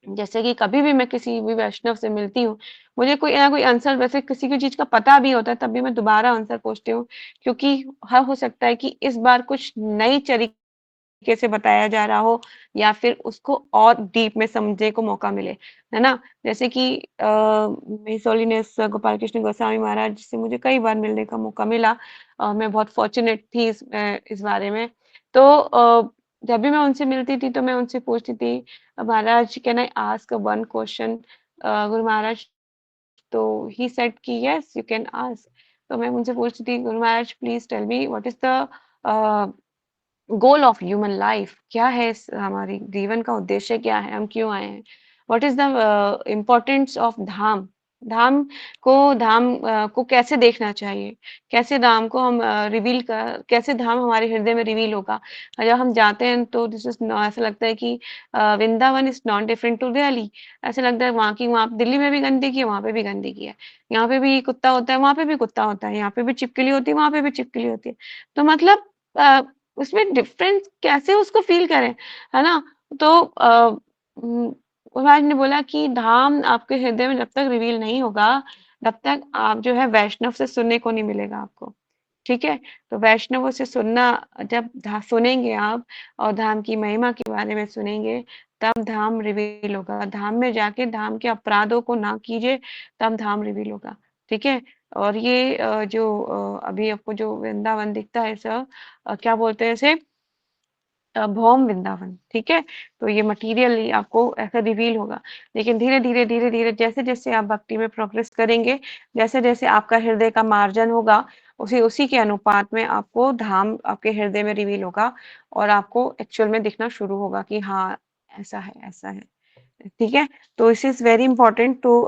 जैसे कि कभी भी मैं किसी भी वैष्णव से मिलती हूँ, मुझे कोई ना कोई आंसर वैसे किसी भी चीज़ का पता भी होता है, तब भी मैं दोबारा आंसर पूछती हूँ, क्योंकि हो सकता है कि इस बार कुछ नई तरीके से बताया जा रहा हो या फिर उसको और डीप में समझने को मौका मिले, है ना? जैसे कि हिज होलीनेस गोपाल कृष्ण गोस्वामी महाराज से मुझे कई बार मिलने का मौका मिला। मैं बहुत फॉर्च्यूनेट थी इस बारे में। तो जब भी मैं उनसे मिलती थी, तो मैं उनसे पूछती थी, Maharaj can I ask one question Guru Maharaj? तो ही सेड कि यस यू कैन आस्क। तो मैं उनसे पूछती थी, Guru Maharaj please tell me what is the goal of human life, क्या है हमारी जीवन का उद्देश्य क्या है, हम क्यों आए हैं, what is the importance of dham, धाम को कैसे देखना चाहिए, कैसे धाम को हम रिवील कर कैसे धाम हमारे हृदय में रिवील होगा। और जब हम जाते हैं तो दिस इज ऐसा लगता है कि Vrindavan is not different to Delhi. ऐसा लगता है वहाँ दिल्ली में भी गंदगी है, वहाँ पे भी गंदगी है, यहाँ पे भी कुत्ता होता है, वहाँ पे भी कुत्ता होता है, यहाँ पे भी छिपकली होती है, वहाँ पे भी छिपकली होती है। तो मतलब उसमें डिफरेंस कैसे उसको फ़ील करें, है ना? तो महाराज ने बोला कि धाम आपके हृदय में जब तक रिवील नहीं होगा, तब तक आप जो है वैष्णव से सुनने को नहीं मिलेगा आपको, ठीक है? तो वैष्णवों से सुनना जब सुनेंगे आप और धाम की महिमा के बारे में सुनेंगे, तब धाम रिवील होगा। धाम में जाके धाम के अपराधों को ना कीजिए, तब धाम रिवील होगा, ठीक है? और ये अभी आपको जो वृंदावन दिखता है सर, क्या बोलते हैं इसे, भौम वृंदावन, ठीक है? तो ये मटीरियली आपको ऐसा रिवील होगा। लेकिन धीरे-धीरे, धीरे-धीरे जैसे-जैसे आप भक्ति में प्रोग्रेस करेंगे, जैसे-जैसे आपका हृदय का मार्जन होगा, उसी उसी के अनुपात में आपको धाम आपके हृदय में रिवील होगा और आपको एक्चुअल में दिखना शुरू होगा कि हाँ, ऐसा है, ऐसा है। ठीक है? तो this is very important to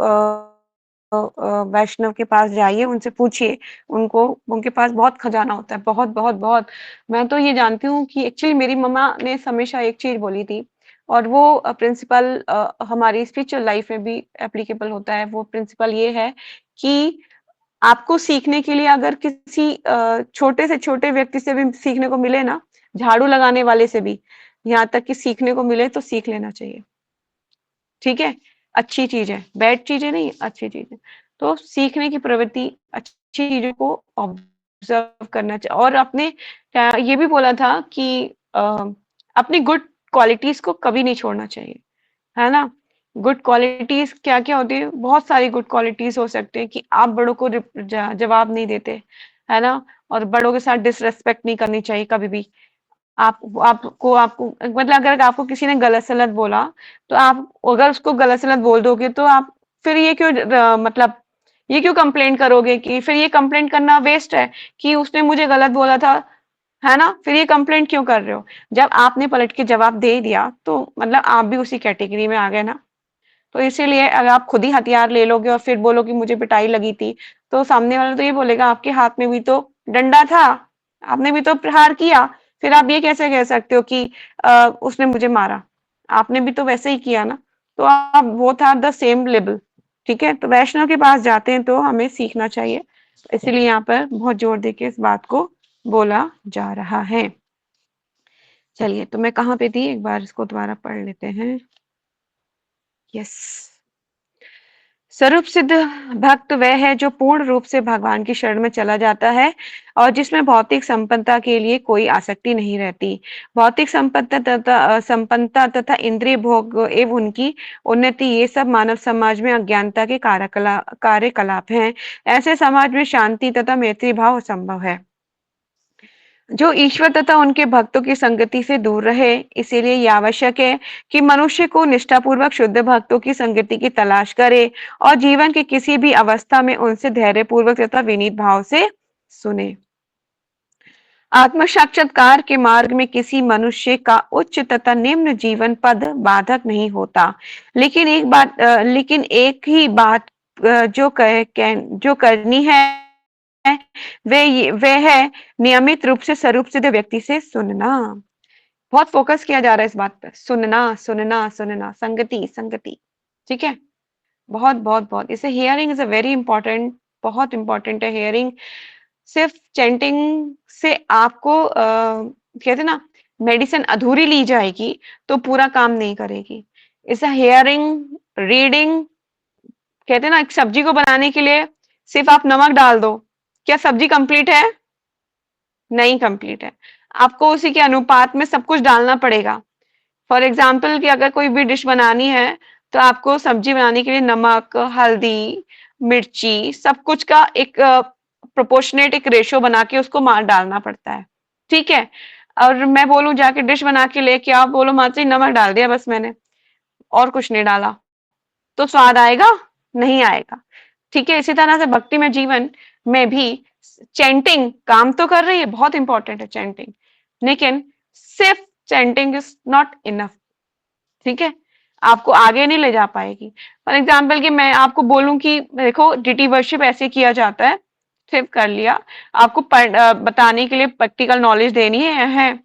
वैष्णव के पास जाइए, उनसे पूछिए, उनको उनके पास बहुत खजाना होता है, बहुत, बहुत, बहुत। मैं तो ये जानती हूँ कि एक्चुअली मेरी मम्मा ने हमेशा एक चीज़ बोली थी और वो प्रिंसिपल हमारी स्पिरिचुअल लाइफ में भी एप्लीकेबल होता है। वो प्रिंसिपल ये है कि आपको सीखने के लिए अगर किसी छोटे से छोटे व्यक्ति से भी सीखने को मिले ना, झाड़ू लगाने वाले से भी, यहाँ तक कि सीखने को मिले तो सीख लेना चाहिए। ठीक है? अच्छी चीज़ है, बैड चीज़ें नहीं, अच्छी चीज़ है। तो सीखने की प्रवृत्ति, अच्छी चीज़ों को ऑब्ज़र्व करना और अपने ये भी बोला था कि अ, अपनी गुड क्वालिटीज़ को कभी नहीं छोड़ना चाहिए, है ना? गुड क्वालिटीज़ क्या-क्या होती है? बहुत सारी गुड क्वालिटीज़ हो सकते हैं कि आप बड़ों को जवाब नहीं देते, है ना? और बड़ों के साथ डिसरिस्पेक्ट नहीं करनी चाहिए कभी भी। आप आपको आपको मतलब अगर आपको किसी ने गलत-सलत बोला, तो आप अगर उसको गलत-सलत बोल दोगे तो आप फिर ये क्यों मतलब ये क्यों कंप्लेंट करोगे कि फिर ये कंप्लेंट करना वेस्ट है कि उसने मुझे गलत बोला था, है ना? फिर ये कंप्लेंट क्यों कर रहे हो? जब आपने पलट के जवाब दे दिया, तो मतलब आप भी उसी कैटेगरी में आ गए ना। तो इसीलिए अगर आप खुद ही हथियार ले लोगे और फिर बोलो कि मुझे पिटाई लगी थी, तो सामने वाला तो ये बोलेगा आपके हाथ में भी तो डंडा था, आपने भी तो प्रहार किया, फिर आप ये कैसे कह सकते हो कि उसने मुझे मारा, आपने भी तो वैसे ही किया ना। तो आप both are the same level, ठीक है? तो वैष्णव के पास जाते हैं तो हमें सीखना चाहिए, इसीलिए यहाँ पर बहुत जोर देके इस बात को बोला जा रहा है। चलिए, तो मैं कहाँ पे थी, एक बार इसको दोबारा पढ़ लेते हैं। यस। स्वरूप सिद्ध भक्त वह है जो पूर्ण रूप से भगवान की शरण में चला जाता है और जिसमें भौतिक संपन्नता के लिए कोई आसक्ति नहीं रहती। भौतिक संपन्नता तथा इंद्रिय भोग एवं उनकी उन्नति ये सब मानव समाज में अज्ञानता के कार्यकलाप हैं। ऐसे समाज में शांति तथा मैत्री भाव संभव है। जो ईश्वर तथा उनके भक्तों की संगति से दूर रहे, इसीलिए ये आवश्यक है कि मनुष्य को निष्ठापूर्वक शुद्ध भक्तों की संगति की तलाश करे और जीवन की किसी भी अवस्था में उनसे धैर्यपूर्वक तथा विनीत भाव से सुने। आत्म साक्षात्कार के मार्ग में किसी मनुष्य का उच्च तथा निम्न जीवन पद बाधक नहीं होता, लेकिन एक ही बात जो करनी है वे है नियमित रूप से स्वरूप सिद्ध व्यक्ति से सुनना। बहुत फोकस किया जा रहा है इस बात पे, सुनना सुनना सुनना, संगति संगति, ठीक है। बहुत बहुत बहुत इसे hearing is a very important, बहुत इंपॉर्टेंट है हियरिंग। सिर्फ चैंटिंग से आपको कहते हैं ना मेडिसिन अधूरी ली जाएगी तो पूरा काम नहीं करेगी। इसे हियरिंग, रीडिंग, कहते हैं ना एक सब्जी को बनाने के लिए सिर्फ आप नमक डाल दो, क्या सब्जी कंप्लीट है? नहीं कंप्लीट है। आपको उसी के अनुपात में सब कुछ डालना पड़ेगा। फॉर एग्जाम्पल कि अगर कोई भी डिश बनानी है तो आपको सब्जी बनाने के लिए नमक, हल्दी, मिर्ची सब कुछ का एक प्रोपोर्शनेट एक रेशियो बना के उसको मार डालना पड़ता है, ठीक है। और मैं बोलूं जाके डिश बना के लेके आप बोलो मात्र नमक डाल दिया बस मैंने और कुछ नहीं डाला, तो स्वाद आएगा? नहीं आएगा, ठीक है। इसी तरह से भक्ति में जीवन में भी चैंटिंग काम तो कर रही है, बहुत इंपॉर्टेंट है चैंटिंग, लेकिन सिर्फ चैंटिंग इज नॉट इनफ, ठीक है। आपको आगे नहीं ले जा पाएगी। फॉर एग्जाम्पल कि मैं आपको बोलूं कि देखो डीटी वर्शिप ऐसे किया जाता है, सिर्फ कर लिया, आपको बताने के लिए प्रैक्टिकल नॉलेज देनी है,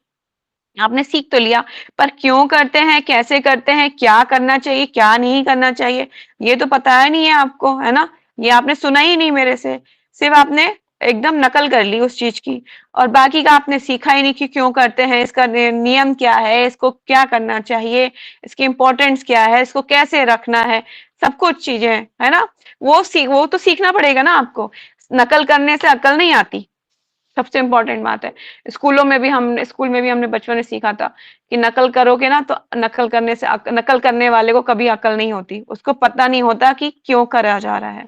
आपने सीख तो लिया, पर क्यों करते हैं, कैसे करते हैं, क्या करना चाहिए, क्या नहीं करना चाहिए, ये तो पता है नहीं है आपको, है ना। ये आपने सुना ही नहीं मेरे से, सिर्फ आपने एकदम नकल कर ली उस चीज की, और बाकी का आपने सीखा ही नहीं कि क्यों करते हैं, इसका नियम क्या है, इसको क्या करना चाहिए, इसकी इंपॉर्टेंस क्या है, इसको कैसे रखना है, सब कुछ चीजें है ना। वो तो सीखना पड़ेगा ना आपको, नकल करने से अकल नहीं आती, सबसे इंपॉर्टेंट बात है। स्कूल में भी हमने बचपन में सीखा था कि नकल करोगे ना तो नकल करने वाले को कभी अकल नहीं होती, उसको पता नहीं होता कि क्यों करा जा रहा है,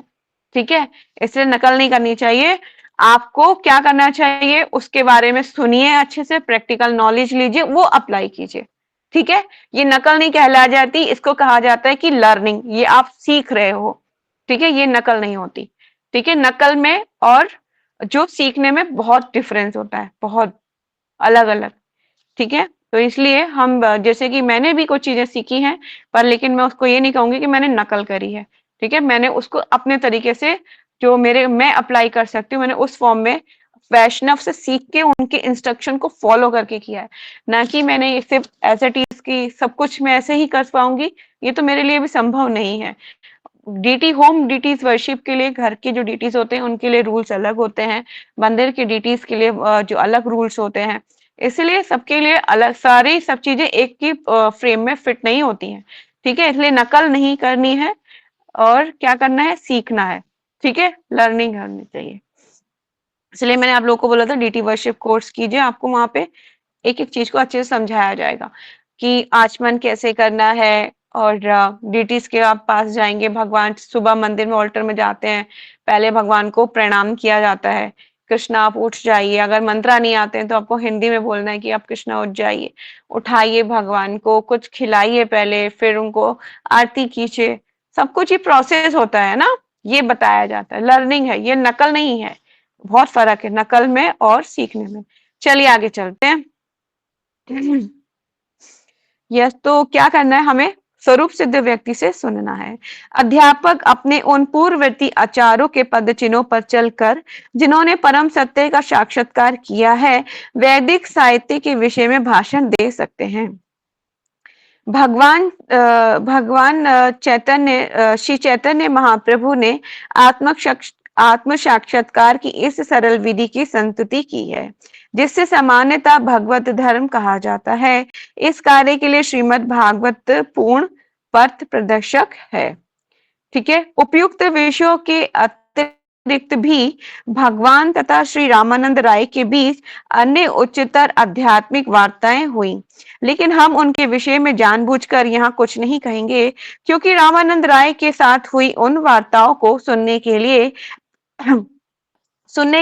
ठीक है। इसलिए नकल नहीं करनी चाहिए। आपको क्या करना चाहिए उसके बारे में सुनिए, अच्छे से प्रैक्टिकल नॉलेज लीजिए, वो अप्लाई कीजिए, ठीक है। ये नकल नहीं कहला जाती, इसको कहा जाता है कि लर्निंग, ये आप सीख रहे हो, ठीक है, ये नकल नहीं होती, ठीक है। नकल में और जो सीखने में बहुत डिफरेंस होता है, बहुत अलग अलग, ठीक है। तो इसलिए हम जैसे कि मैंने भी कुछ चीजें सीखी हैं, पर लेकिन मैं उसको ये नहीं कहूंगी कि मैंने नकल करी है, ठीक है। मैंने उसको अपने तरीके से जो मेरे मैं अप्लाई कर सकती हूँ, मैंने उस फॉर्म में वैष्णव से सीख के उनके इंस्ट्रक्शन को फॉलो करके किया है, ना कि मैंने ये सिर्फ एज इट इज की सब कुछ मैं ऐसे ही कर पाऊंगी, ये तो मेरे लिए भी संभव नहीं है। डीटी होम डीटीज वर्शिप के लिए घर के जो डीटीज होते हैं उनके लिए रूल्स अलग होते हैं, मंदिर के डीटीज के लिए जो अलग रूल्स होते हैं, इसलिए सबके लिए अलग, सारी सब चीजें एक ही फ्रेम में फिट नहीं होती हैं, ठीक है। इसलिए नकल नहीं करनी है और क्या करना है, सीखना है, ठीक है, लर्निंग करनी चाहिए। इसलिए मैंने आप लोगों को बोला था डीटी वर्शिप कोर्स कीजिए, आपको वहां पे एक एक चीज को अच्छे से समझाया जाएगा कि आचमन कैसे करना है, और डीटीज के आप पास जाएंगे, भगवान सुबह मंदिर में ऑल्टर में जाते हैं, पहले भगवान को प्रणाम किया जाता है, कृष्णा आप उठ जाइए, अगर मंत्रा नहीं आते हैं तो आपको हिंदी में बोलना है कि आप कृष्णा उठ जाइए, उठाइए भगवान को, कुछ खिलाइए पहले, फिर उनको आरती कीजिए, सब कुछ ये प्रोसेस होता है ना, ये बताया जाता है, लर्निंग है, ये नकल नहीं है। बहुत फर्क है नकल में और सीखने में। चलिए आगे चलते हैं। यस, तो क्या करना है हमें, स्वरूप सिद्ध व्यक्ति से सुनना है। अध्यापक अपने उन पूर्ववर्ती आचार्यों के पद चिन्हों पर चलकर जिन्होंने परम सत्य का साक्षात्कार किया है, वैदिक साहित्य के विषय में भाषण दे सकते हैं। भगवान चैतन्य श्री चैतन्य महाप्रभु ने आत्म साक्षात्कार की इस सरल विधि की संस्तुति की है, जिससे सामान्यतः भगवत धर्म कहा जाता है। इस कार्य के लिए श्रीमद् भागवत पूर्ण पथ प्रदर्शक है, ठीक है। उपयुक्त विषयों के अतिरिक्त भी भगवान तथा श्री रामानंद राय के बीच अन्य उच्चतर आध्यात्मिक वार्ताएं हुई, लेकिन हम उनके विषय में जानबूझकर यहाँ कुछ नहीं कहेंगे, क्योंकि रामानंद राय के साथ हुई उन वार्ताओं को सुनने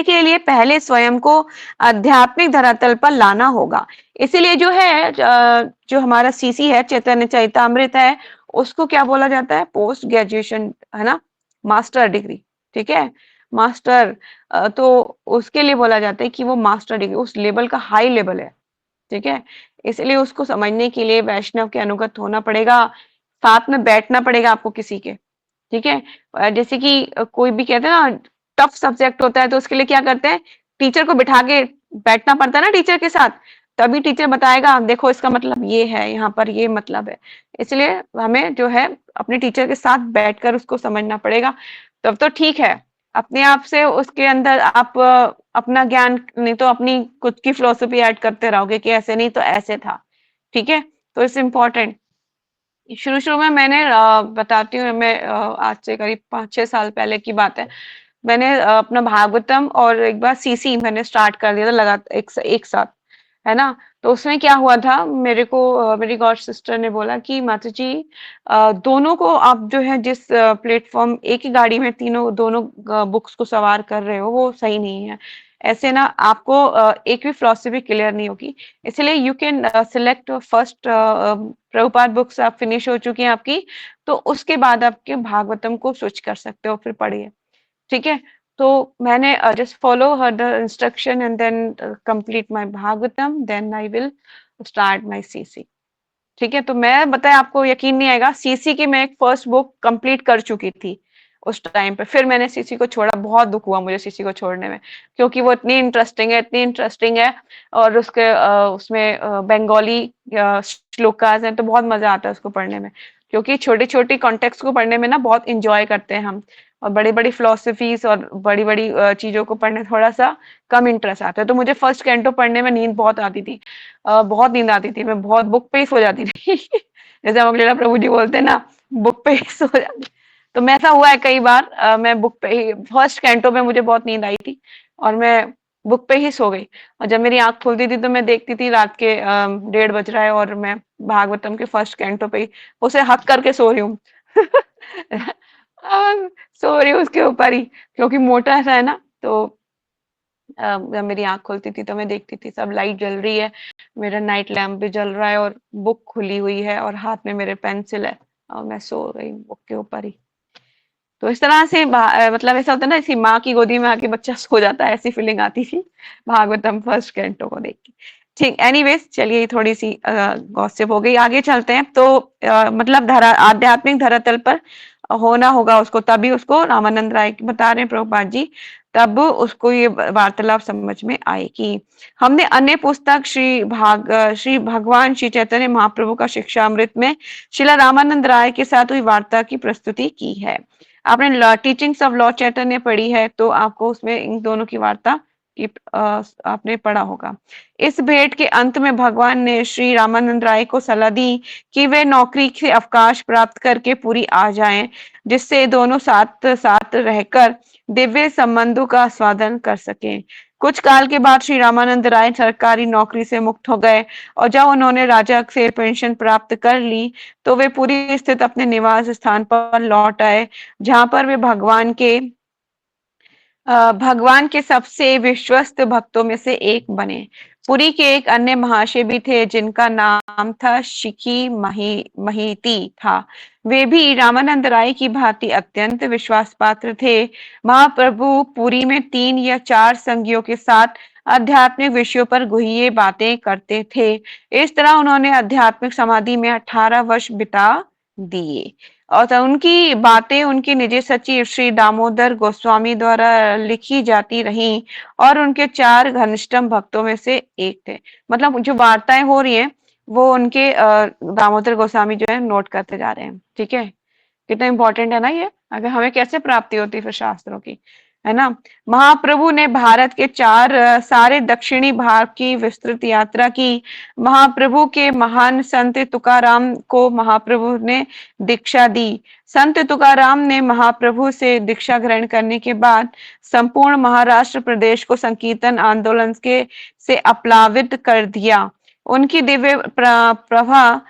के लिए पहले स्वयं को आध्यात्मिक धरातल पर लाना होगा। इसीलिए जो है जो हमारा सीसी है, चैतन्य चरितामृत है, उसको क्या बोला जाता है, पोस्ट ग्रेजुएशन, है ना, मास्टर डिग्री, ठीक है। मास्टर, तो उसके लिए बोला जाता है कि वो मास्टर डिग्री उस लेवल का हाई लेवल है, ठीक है? इसलिए उसको समझने के लिए वैष्णव के अनुगत होना पड़ेगा, साथ में बैठना पड़ेगा आपको किसी के, ठीक है? जैसे कि कोई भी कहते हैं ना टफ सब्जेक्ट होता है तो उसके लिए क्या करते हैं, टीचर को बिठा के बैठना पड़ता है ना टीचर के साथ, तभी टीचर बताएगा देखो इसका मतलब ये है, यहाँ पर ये मतलब है। इसलिए हमें जो है अपने टीचर के साथ बैठकर उसको समझना पड़ेगा, तब तो ठीक है। अपने आप से उसके अंदर आप अपना ज्ञान नहीं तो अपनी खुद की फिलॉसफी ऐड करते रहोगे कि ऐसे नहीं तो ऐसे था, ठीक है? तो इट्स इम्पोर्टेंट। शुरू-शुरू में मैंने बताती हूँ, मैं आज से करीब 5-6 साल पहले की बात है। मैंने अपना भागवतम और एक बार सीसी मैंने स्टार्ट कर दिया था एक साथ, है ना? तो उसमें क्या हुआ था, मेरे को मेरी गॉड सिस्टर ने बोला कि माता जी दोनों को आप जो है जिस प्लेटफ़ॉर्म एक ही गाड़ी में तीनों दोनों बुक्स को सवार कर रहे हो, वो सही नहीं है। ऐसे ना आपको एक भी फिलॉसफी क्लियर नहीं होगी। इसलिए you can select first Prabhupada books आप फिनिश हो चुकी हैं आपकी, तो उसके बाद आपके भागवतम को स्विच कर सकते हो, फिर पढ़िए, ठीक है? तो मैंने जस्ट फॉलो हर the instruction and then complete my Bhagavatam, then I will start my CC, ठीक है? तो मैं बताया आपको यकीन नहीं आएगा, सीसी की मैं एक फर्स्ट बुक कंप्लीट कर चुकी थी उस टाइम पे। फिर मैंने सीसी को छोड़ा, बहुत दुःख हुआ मुझे सीसी को छोड़ने में, क्योंकि वो इतनी इंटरेस्टिंग है और उसके उसमें बंगाली श्लोकास हैं तो बहुत मज़ा आता है उसको पढ़ने में। क्योंकि छोटी-छोटी कॉन्टेक्स्ट को पढ़ने में ना बहुत एन्जॉय करते हैं हम, और बड़ी-बड़ी फिलॉसफीज़ और बड़ी-बड़ी चीज़ों को पढ़ने थोड़ा-सा कम इंटरेस्ट आता है। तो मुझे फर्स्ट कैंटो पढ़ने में नींद बहुत आती थी। बहुत नींद आती थी, मैं बहुत बुक पे ही सो जाती थी। जैसे हम अवलीला प्रभु जी बोलते हैं ना, बुक पे ही सो जाती। तो मैं ऐसा हुआ है कई बार, मैं बुक पे ही फर्स्ट कैंटो में मुझे बहुत नींद आई थी और मैं बुक पे ही सो गई, और जब मेरी आँख खुलती थी तो मैं देखती थी रात के 1:30 बज रहा है और मैं भागवतम के फर्स्ट कैंटो पे ही उसे हक करके सो रही हूँ। सो रही हूँ उसके ऊपर ही, क्योंकि मोटा सा है ना, तो जब मेरी आँख खुलती थी तो मैं देखती थी सब लाइट जल रही है, मेरा नाइट लैंप भी जल रहा है और बुक खुली हुई है और हाथ में मेरे पेंसिल है और मैं सो गई बुक के ऊपर ही। तो इस तरह से मतलब ऐसा होता है ना, ऐसी माँ की गोदी में आके बच्चा सो जाता है, ऐसी फीलिंग आती थी भागवतम फर्स्ट कैंटो को देख के। ठीक, एनीवेज चलिए थोड़ी सी गॉसिप हो गई, आगे चलते हैं। तो मतलब आध्यात्मिक धरातल पर होना होगा उसको, तभी उसको रामानंद राय बता रहे हैं प्रभुपाद जी, तब उसको ये वार्तालाप समझ में आएगी। हमने अन्य पुस्तक श्री भगवान श्री चैतन्य महाप्रभु का शिक्षामृत में श्रीला रामानंद राय के साथ हुई वार्ता की प्रस्तुति की है। आपने टीचिंग्स ऑफ लॉर्ड चैतन्य पढ़ी है तो आपको उसमें इन दोनों की वार्ता की आपने पढ़ा होगा। इस भेंट के अंत में भगवान ने श्री रामानंद राय को सलाह दी कि वे नौकरी से अवकाश प्राप्त करके पूरी आ जाएं, जिससे दोनों साथ साथ रहकर दिव्य संबंधों का आस्वादन कर सकें। कुछ काल के बाद श्री रामानंद राय सरकारी नौकरी से मुक्त हो गए और जब उन्होंने राजा से पेंशन प्राप्त कर ली तो वे पूरी स्थित अपने निवास स्थान पर लौट आए, जहां पर वे भगवान के सबसे विश्वस्त भक्तों में से एक बने। पुरी के एक अन्य महाशय भी थे जिनका नाम था शिखी महिती था। वे भी रामानंद राय की भांति अत्यंत विश्वास पात्र थे। महाप्रभु पुरी में 3 या 4 संगियों के साथ आध्यात्मिक विषयों पर गुह्य बातें करते थे। इस तरह उन्होंने आध्यात्मिक समाधि में 18 वर्ष बिता दिए। और तो उनकी बातें उनके निजी सचिव श्री दामोदर गोस्वामी द्वारा लिखी जाती रहीं और उनके 4 घनिष्ठम भक्तों में से एक थे। मतलब जो वार्ताएं हो रही हैं वो उनके दामोदर गोस्वामी जो है नोट करते जा रहे हैं, ठीक है? कितना इंपॉर्टेंट है ना ये, अगर हमें कैसे प्राप्ति होती फिर शास्त्रों की, है ना? महाप्रभु ने भारत के सारे दक्षिणी भाग की विस्तृत यात्रा की। महाप्रभु के महान संत तुकाराम को महाप्रभु ने दीक्षा दी। संत तुकाराम ने महाप्रभु से दीक्षा ग्रहण करने के बाद संपूर्ण महाराष्ट्र प्रदेश को संकीर्तन आंदोलन के से अपलावित कर दिया। उनकी दिव्य प्रवाह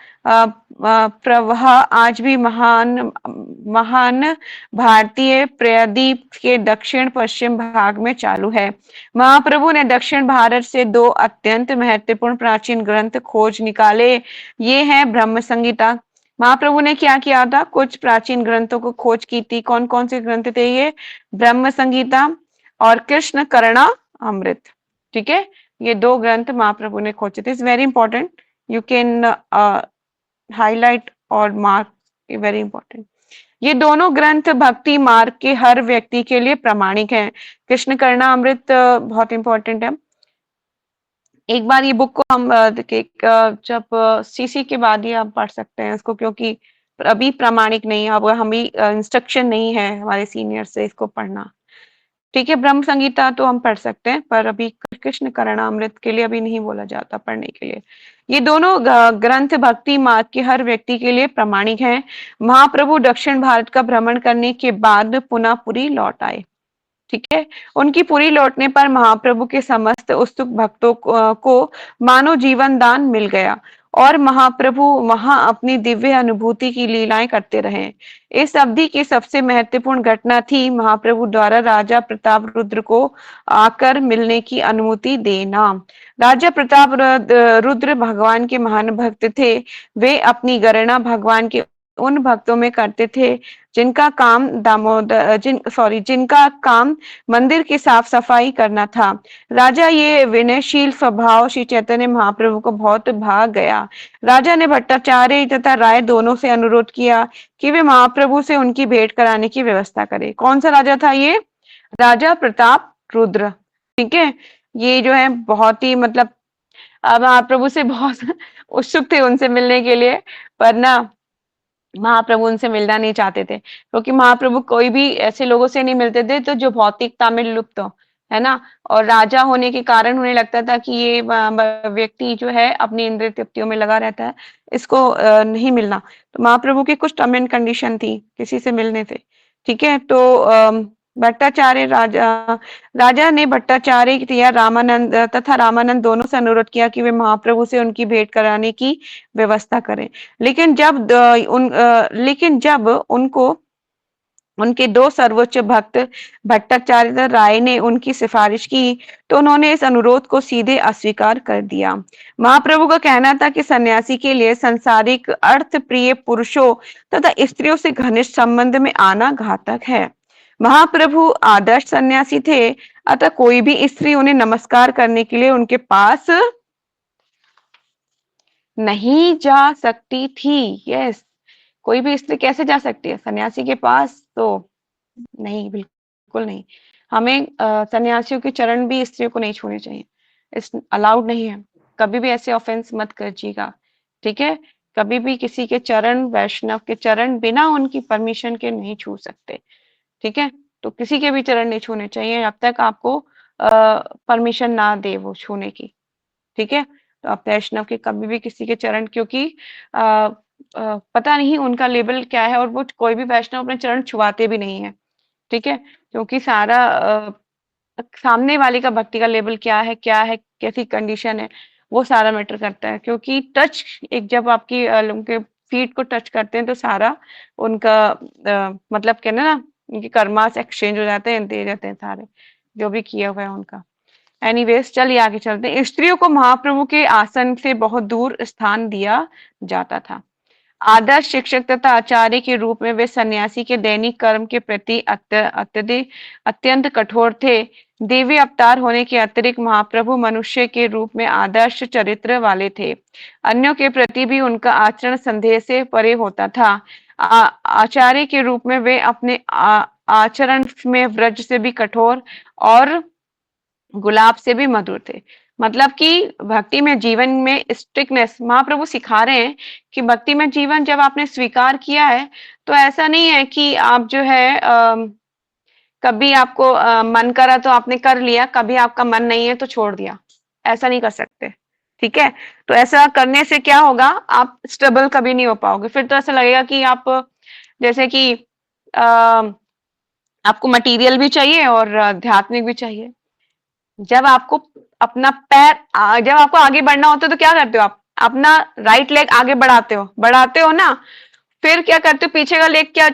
आज भी महान महान भारतीय प्रायद्वीप के दक्षिण पश्चिम भाग में चालू है। महाप्रभु ने दक्षिण भारत से 2 अत्यंत महत्वपूर्ण प्राचीन ग्रंथ खोज निकाले। ये हैं ब्रह्म संहिता महाप्रभु ने क्या किया था, कुछ प्राचीन ग्रंथों को खोज की थी। कौन कौन से ग्रंथ थे ये? ब्रह्म संगीता और कृष्ण करुणा अमृत। ठीक है, ये दो ग्रंथ महाप्रभु ने खोजे थे। It's very important, you can highlight और मार्क, वेरी इंपॉर्टेंट। ये दोनों ग्रंथ भक्ति मार्ग के हर व्यक्ति के लिए प्रामाणिक हैं। कृष्ण करुणा अमृत बहुत इंपॉर्टेंट है। एक बार ये बुक को हम जब सीसी के बाद ही आप पढ़ सकते हैं इसको, क्योंकि अभी प्रामाणिक नहीं है। अब हमें इंस्ट्रक्शन नहीं है हमारे सीनियर से इसको पढ़ना। ठीक है, ब्रह्म संगीता तो हम पढ़ सकते हैं, पर अभी कृष्ण करुणामृत के लिए अभी नहीं बोला जाता पढ़ने के लिए। ये दोनों ग्रंथ भक्ति मार्ग के हर व्यक्ति के लिए प्रामाणिक हैं। महाप्रभु दक्षिण भारत का भ्रमण करने के बाद पुनः पुरी लौट आए। ठीक है, उनकी पुरी लौटने पर महाप्रभु के समस्त उत्सुक भक्तों को मानो जीवन दान मिल गया और महाप्रभु वहां अपनी दिव्य अनुभूति की लीलाएं करते रहे। इस अवधि की सबसे महत्वपूर्ण घटना थी महाप्रभु द्वारा राजा प्रताप रुद्र को आकर मिलने की अनुमति देना। राजा प्रताप रुद्र भगवान के महान भक्त थे। वे अपनी गणना भगवान के उन भक्तों में करते थे जिनका काम जिनका काम मंदिर की साफ सफाई करना था। राजा ये विनयशील स्वभाव श्री चैतन्य महाप्रभु को बहुत भा गया। राजा ने भट्टाचार्य तथा राय दोनों से अनुरोध किया कि वे महाप्रभु से उनकी भेंट कराने की व्यवस्था करें। कौन सा राजा था ये? राजा प्रताप रुद्र। ठीक है, ये जो है बहुत ही मतलब महाप्रभु से बहुत उत्सुक थे उनसे मिलने के लिए, पर ना महाप्रभु उनसे मिलना नहीं चाहते थे, क्योंकि महाप्रभु कोई भी ऐसे लोगों से नहीं मिलते थे तो जो भौतिकता में लुप्त हो, है ना। और राजा होने के कारण उन्हें लगता था कि ये व्यक्ति जो है अपनी इंद्रिय तृप्तियों में लगा रहता है, इसको नहीं मिलना। तो महाप्रभु की कुछ टर्म एंड कंडीशन थी किसी से मिलने थे। ठीक है, तो भट्टाचार्य राजा ने भट्टाचार्य या रामानंद तथा रामानंद दोनों से अनुरोध किया कि वे महाप्रभु से उनकी भेंट कराने की व्यवस्था करें। लेकिन जब उनको उनके दो सर्वोच्च भक्त भट्टाचार्य राय ने उनकी सिफारिश की तो उन्होंने इस अनुरोध को सीधे अस्वीकार कर दिया। महाप्रभु का कहना था कि सन्यासी के लिए सांसारिक अर्थ प्रिय पुरुषों तथा स्त्रियों से घनिष्ठ संबंध में आना घातक है। महाप्रभु आदर्श सन्यासी थे, अतः कोई भी स्त्री उन्हें नमस्कार करने के लिए उनके पास नहीं जा सकती थी। यस, कोई भी स्त्री कैसे जा सकती है सन्यासी के पास? तो नहीं, बिल्कुल नहीं। हमें सन्यासियों के चरण भी स्त्रियों को नहीं छूने चाहिए, इस अलाउड नहीं है। कभी भी ऐसे ऑफेंस मत करिएगा। ठीक है, कभी भी किसी के चरण, वैष्णव के चरण बिना उनकी परमिशन के नहीं छू सकते। ठीक है, तो किसी के भी चरण नहीं छूने चाहिए जब तक आपको परमिशन ना दे वो छूने की। ठीक है, तो आप वैष्णव के कभी भी किसी के चरण, क्योंकि पता नहीं उनका लेवल क्या है, और वो कोई भी वैष्णव अपने चरण छुआते भी नहीं है। ठीक है, क्योंकि सारा सामने वाले का भक्ति का लेवल क्या है, कैसी कंडीशन है, वो सारा मैटर करता है। क्योंकि टच एक जब आपकी उनके फीट को टच करते हैं तो सारा उनका मतलब कहना ना, उनके कर्मास एक्सचेंज हो जाते हैं, दे जाते हैं सारे जो भी किया हुआ है उनका। एनीवेज, चलिए आगे चलते हैं। स्त्रियों को महाप्रभु के आसन से बहुत दूर स्थान दिया जाता था। आदर्श शिक्षक तथा आचार्य के रूप में वे सन्यासी के दैनिक कर्म के प्रति अत्यंत कठोर थे। देवी अवतार होने के अतिरिक्त महाप्रभु मनुष्य के रूप में आदर्श चरित्र वाले थे। अन्यों के प्रति भी उनका आचरण संदेह से परे होता था। आचार्य के रूप में वे अपने आचरण में व्रज से भी कठोर और गुलाब से भी मधुर थे। मतलब कि भक्ति में जीवन में स्ट्रिक्टनेस महाप्रभु सिखा रहे हैं कि भक्ति में जीवन जब आपने स्वीकार किया है तो ऐसा नहीं है कि आप जो है कभी आपको मन करा तो आपने कर लिया, कभी आपका मन नहीं है तो छोड़ दिया। ऐसा नहीं कर सकते। ठीक है, तो ऐसा करने से क्या होगा, आप स्टेबल कभी नहीं हो पाओगे। फिर तो ऐसा लगेगा कि आप जैसे कि आपको मटेरियल भी चाहिए और आध्यात्मिक भी चाहिए। जब आपको अपना पैर जब आपको आगे बढ़ना होता है तो क्या करते हो, आप अपना राइट लेग आगे बढ़ाते हो ना, फिर क्या करते हो, पीछे का लेग क्या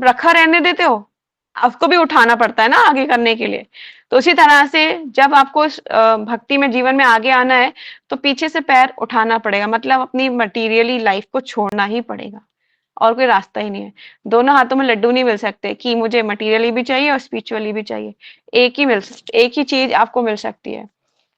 रखा रहने देते हो? आपको भी उठाना पड़ता है ना आगे करने के लिए। तो उसी तरह से जब आपको भक्ति में जीवन में आगे आना है, तो पीछे से पैर उठाना पड़ेगा, मतलब अपनी मटेरियली लाइफ को छोड़ना ही पड़ेगा, और कोई रास्ता ही नहीं है। दोनों हाथों में लड्डू नहीं मिल सकते कि मुझे मटेरियली भी चाहिए और स्पिरिचुअली भी चाहिए। एक ही चीज आपको मिल सकती है।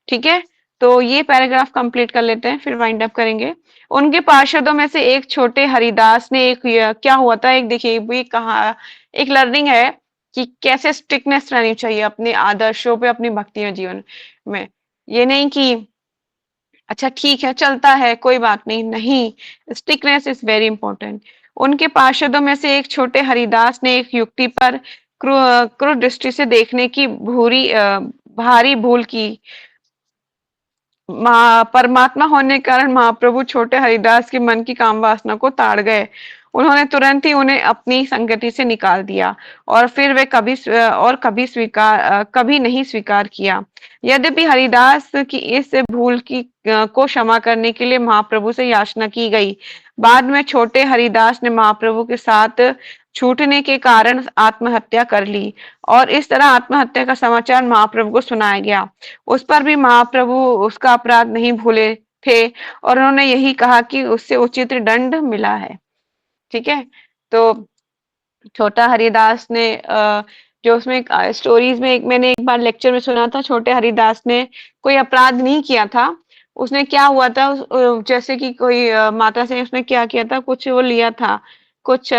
ठीक है, तो ये पैराग्राफ कंप्लीट कर लेते हैं, फिर वाइंड अप करेंगे। उनके पार्षदों में से एक छोटे हरिदास ने क्या हुआ था, एक देखिए भी कहा, एक लर्निंग है कि कैसे स्ट्रिक्टनेस रहनी चाहिए अपने आदर्शों पे, अपनी भक्ति में जीवन में। ये नहीं कि अच्छा ठीक है चलता है कोई बात नहीं, नहीं, स्टिकनेस इज वेरी इंपॉर्टेंट। उनके पार्षदों में से एक छोटे हरिदास ने एक युक्ति पर क्रूर दृष्टि से देखने की भारी भूल की। परमात्मा होने के कारण महाप्रभु छोटे हरिदास के मन की काम वासना को ताड़ गए। उन्होंने तुरंत ही उन्हें अपनी संगति से निकाल दिया, और फिर वे कभी नहीं स्वीकार किया। यद्यपि हरिदास की इस भूल को क्षमा करने के लिए महाप्रभु से याचना की गई। बाद में छोटे हरिदास ने महाप्रभु के साथ छूटने के कारण आत्महत्या कर ली, और इस तरह आत्महत्या का समाचार महाप्रभु को सुनाया गया। उस पर भी महाप्रभु उसका अपराध नहीं भूले थे, और उन्होंने यही कहा कि उससे उचित दंड मिला है। ठीक है, तो छोटा हरिदास ने जो उसमें स्टोरीज में मैंने एक बार लेक्चर में सुना था, छोटे हरिदास ने कोई अपराध नहीं किया था। उसने क्या हुआ था, जैसे कि कोई माता से उसने क्या किया था, कुछ वो लिया था, कुछ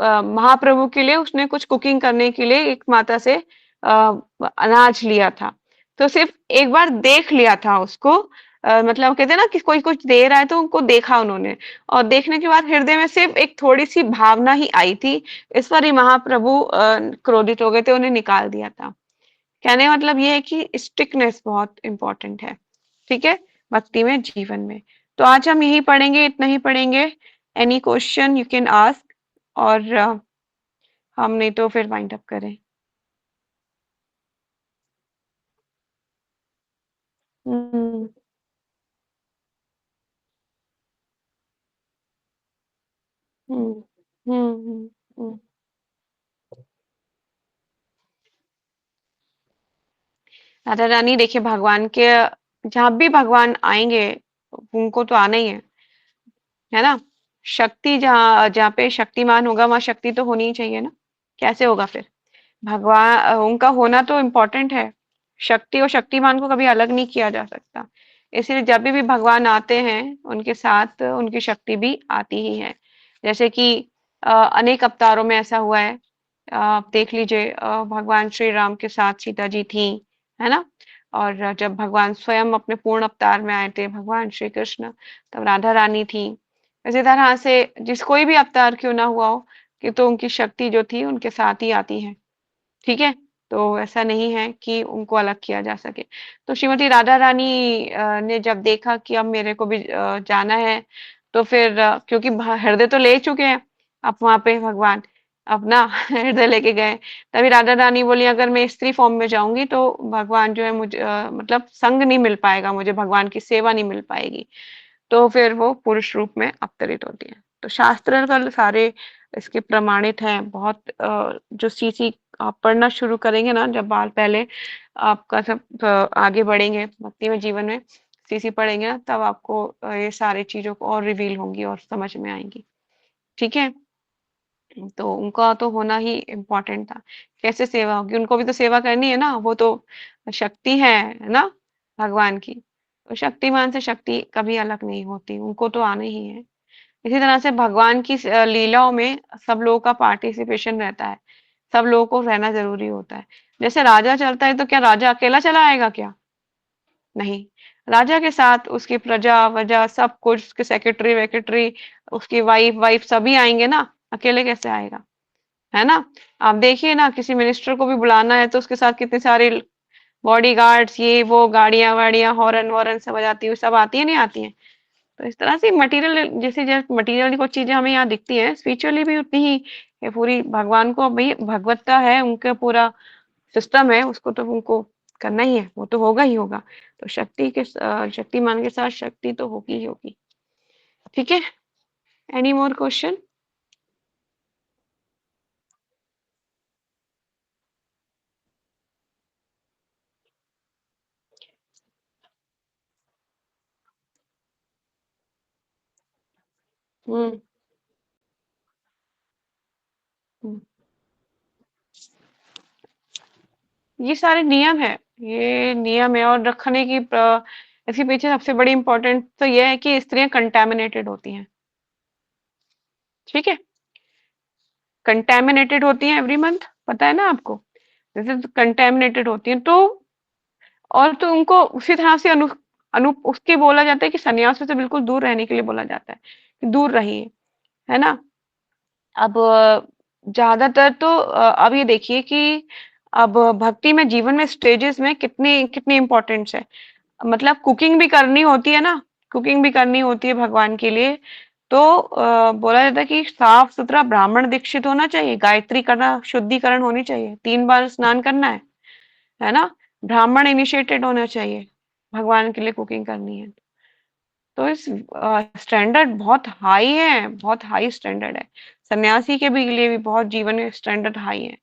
महाप्रभु के लिए उसने कुछ कुकिंग करने के लिए एक माता से अनाज लिया था। तो सिर्फ एक बार देख लिया था उसको, मतलब कहते हैं ना कि कोई कुछ दे रहा है तो उनको देखा उन्होंने, और देखने के बाद हृदय में सिर्फ एक थोड़ी सी भावना ही आई थी। इस पर ही महाप्रभु क्रोधित हो गए थे, उन्हें निकाल दिया था। कहने का मतलब ये है कि स्ट्रिक्टनेस बहुत इंपॉर्टेंट है। ठीक है, भक्ति में जीवन में। तो आज हम यही पढ़ेंगे, इतना ही पढ़ेंगे। Any question you can ask, और हम नहीं तो फिर वाइंड अप करें। हम्म। हम्म। हम्म। हम्म। राधा रानी देखिए, भगवान के जहां भी भगवान आएंगे उनको तो आना ही है ना। शक्ति जहाँ जहाँ पे शक्तिमान होगा वहां शक्ति तो होनी ही चाहिए ना। कैसे होगा फिर, भगवान उनका होना तो इम्पोर्टेंट है। शक्ति और शक्तिमान को कभी अलग नहीं किया जा सकता। इसलिए जब भी भगवान आते हैं उनके साथ उनकी शक्ति भी आती ही है। जैसे कि अनेक अवतारों में ऐसा हुआ है। आप देख लीजिए, भगवान श्री राम के साथ सीता जी थी, है ना। और जब भगवान स्वयं अपने पूर्ण अवतार में आए थे भगवान श्री कृष्ण, तब राधा रानी थी। इसी तरह से जिस कोई भी अवतार क्यों ना हुआ हो, कि तो उनकी शक्ति जो थी उनके साथ ही आती है। ठीक है, तो ऐसा नहीं है कि उनको अलग किया जा सके। तो श्रीमती राधा रानी ने जब देखा कि अब मेरे को भी जाना है, तो फिर क्योंकि हृदय तो ले चुके हैं अब वहां पे भगवान, अपना हृदय लेके गए। तभी राधा रानी बोली अगर मैं स्त्री फॉर्म में जाऊंगी तो भगवान जो है मुझे मतलब संग नहीं मिल पाएगा, मुझे भगवान की सेवा नहीं मिल पाएगी। तो फिर वो पुरुष रूप में अवतरित होती है। तो शास्त्र का सारे इसके प्रमाणित हैं बहुत। जो सीसी आप पढ़ना शुरू करेंगे ना, जब बाल पहले आपका सब आगे बढ़ेंगे भक्ति में जीवन में, सीसी पढ़ेंगे ना, तब आपको ये सारी चीजों को और रिवील होंगी और समझ में आएंगी। ठीक है, तो उनका तो होना ही इम्पोर्टेंट था। कैसे सेवा होगी, उनको भी तो सेवा करनी है ना, वो तो शक्ति है ना भगवान की। तो शक्तिमान से शक्ति कभी अलग नहीं होती, उनको तो आना ही है। इसी तरह से भगवान की लीलाओं में सब लोगों का पार्टिसिपेशन रहता है, सब लोगों को रहना जरूरी होता है। जैसे राजा चलता है तो क्या राजा अकेला चला आएगा क्या? नहीं, राजा के साथ उसकी प्रजा वजा सब कुछ, उसके सेक्रेटरी वेक्रेटरी, उसकी वाइफ वाइफ सभी आएंगे ना, अकेले कैसे आएगा, है ना। आप देखिए ना, किसी मिनिस्टर को भी बुलाना है तो उसके साथ कितने सारे बॉडी गार्ड्स, ये वो गाड़ियां वाड़ियां हॉर्न वॉर्न सब बजाती हुई सब आती है नहीं आती है। तो इस तरह से मटेरियल, जैसे जैसे मटेरियल को चीजें हमें यहाँ दिखती है, स्पिरिचुअली भी उतनी ही ये पूरी भगवान को भाई भगवत्ता है, उनका पूरा सिस्टम है, उसको तो उनको करना ही है, वो तो होगा ही होगा। तो शक्तिमान के साथ शक्ति तो होगी ही होगी। ठीक है, एनी मोर क्वेश्चन? हुँ, हुँ। ये सारे नियम हैं, ये नियम है और रखने की इसके पीछे सबसे बड़ी इम्पोर्टेंट तो ये है कि स्त्रियाँ कंटैमिनेटेड होती हैं, ठीक है? कंटैमिनेटेड होती हैं एवरी मंथ, पता है ना आपको? जैसे कंटैमिनेटेड होती हैं तो और तो उनको उसी तरह से अनु उसके बोला जाता है कि सन्यासों से बिल्कुल दूर रहने के लिए बोला जाता है, कि दूर रहिए, है ना? अब ज़्यादातर तो अब ये देखिए कि अब भक्ति में जीवन में स्टेजेस में कितनी कितनी इम्पोर्टेंस है। मतलब कुकिंग भी करनी होती है ना, कुकिंग भी करनी होती है भगवान के लिए, तो बोला जाता है कि साफ-सुथरा ब्राह्मण दीक्षित होना चाहिए, गायत्री करना, शुद्धिकरण होनी चाहिए, 3 बार स्नान करना है ना? ब्राह्मण इनिशिएटेड होना चाहिए, भगवान के लिए कुकिंग करनी है। तो इस स्टैंडर्ड बहुत हाई है, बहुत हाई स्टैंडर्ड है। सन्यासी के भी लिए भी बहुत जीवन में स्टैंडर्ड हाई है।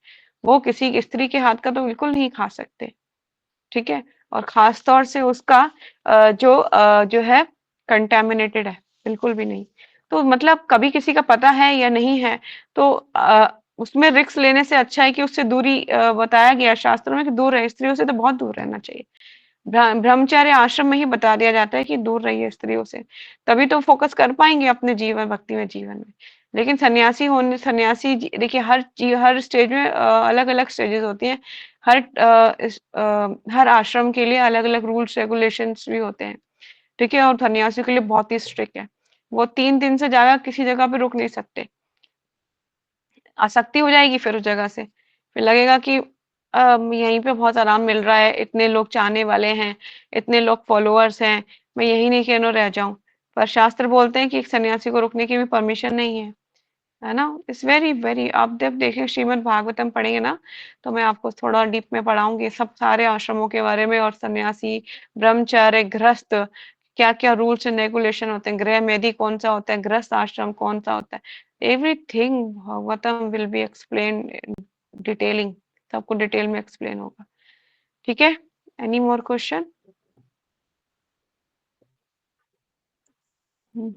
वो किसी स्त्री के हाथ का तो बिल्कुल नहीं खा सकते, ठीक है? और खास तौर से उसका जो है कंटैमिनेटेड है, बिल्कुल भी नहीं। तो मतलब कभी किसी का पता है या नहीं है, तो उसमें रिस्क लेने से अच्छा है कि उससे दूरी बताया गया शास्त्रों में कि दूर रहे, स्त्रियों से तो बहुत दूर रहना चाहिए। ब्रह्मचर्य आश्रम में ही बता दिया जाता है कि दूर रहिए स्त्रियों से, तभी तो फोकस कर पाएंगे अपने जीवन भक्ति में जीवन में। लेकिन देखिए हर स्टेज में अलग अलग स्टेजेस होती हैं। हर आश्रम के लिए अलग अलग रूल्स रेगुलेशंस भी होते हैं, ठीक है? और सन्यासी के लिए बहुत ही स्ट्रिक्ट है। वो 3 दिन से ज्यादा किसी जगह पे रुक नहीं सकते, आसक्ति हो जाएगी फिर उस जगह से, फिर लगेगा कि यहीं पे बहुत आराम मिल रहा है, इतने लोग चाहने वाले हैं, इतने लोग फॉलोअर्स हैं, मैं यही नहीं क्यों रह जाऊं। पर शास्त्र बोलते हैं कि एक सन्यासी को रुकने की भी परमिशन नहीं है ना? इट्स वेरी वेरी, आप जब देखें श्रीमद् भागवतम पढ़ेंगे ना, तो मैं आपको थोड़ा डीप में पढ़ाऊंगी सब सारे आश्रमों के बारे में, और सन्यासी, ब्रह्मचार्य, गृहस्थ, क्या क्या रूल्स एंड रेगुलेशन होते हैं, गृह मेधी कौन सा होता है, गृहस्थ आश्रम कौन सा होता है, everything Bhagavatam will be explain detailing, सबको डिटेल में एक्सप्लेन होगा, ठीक है? Any more question? Hmm,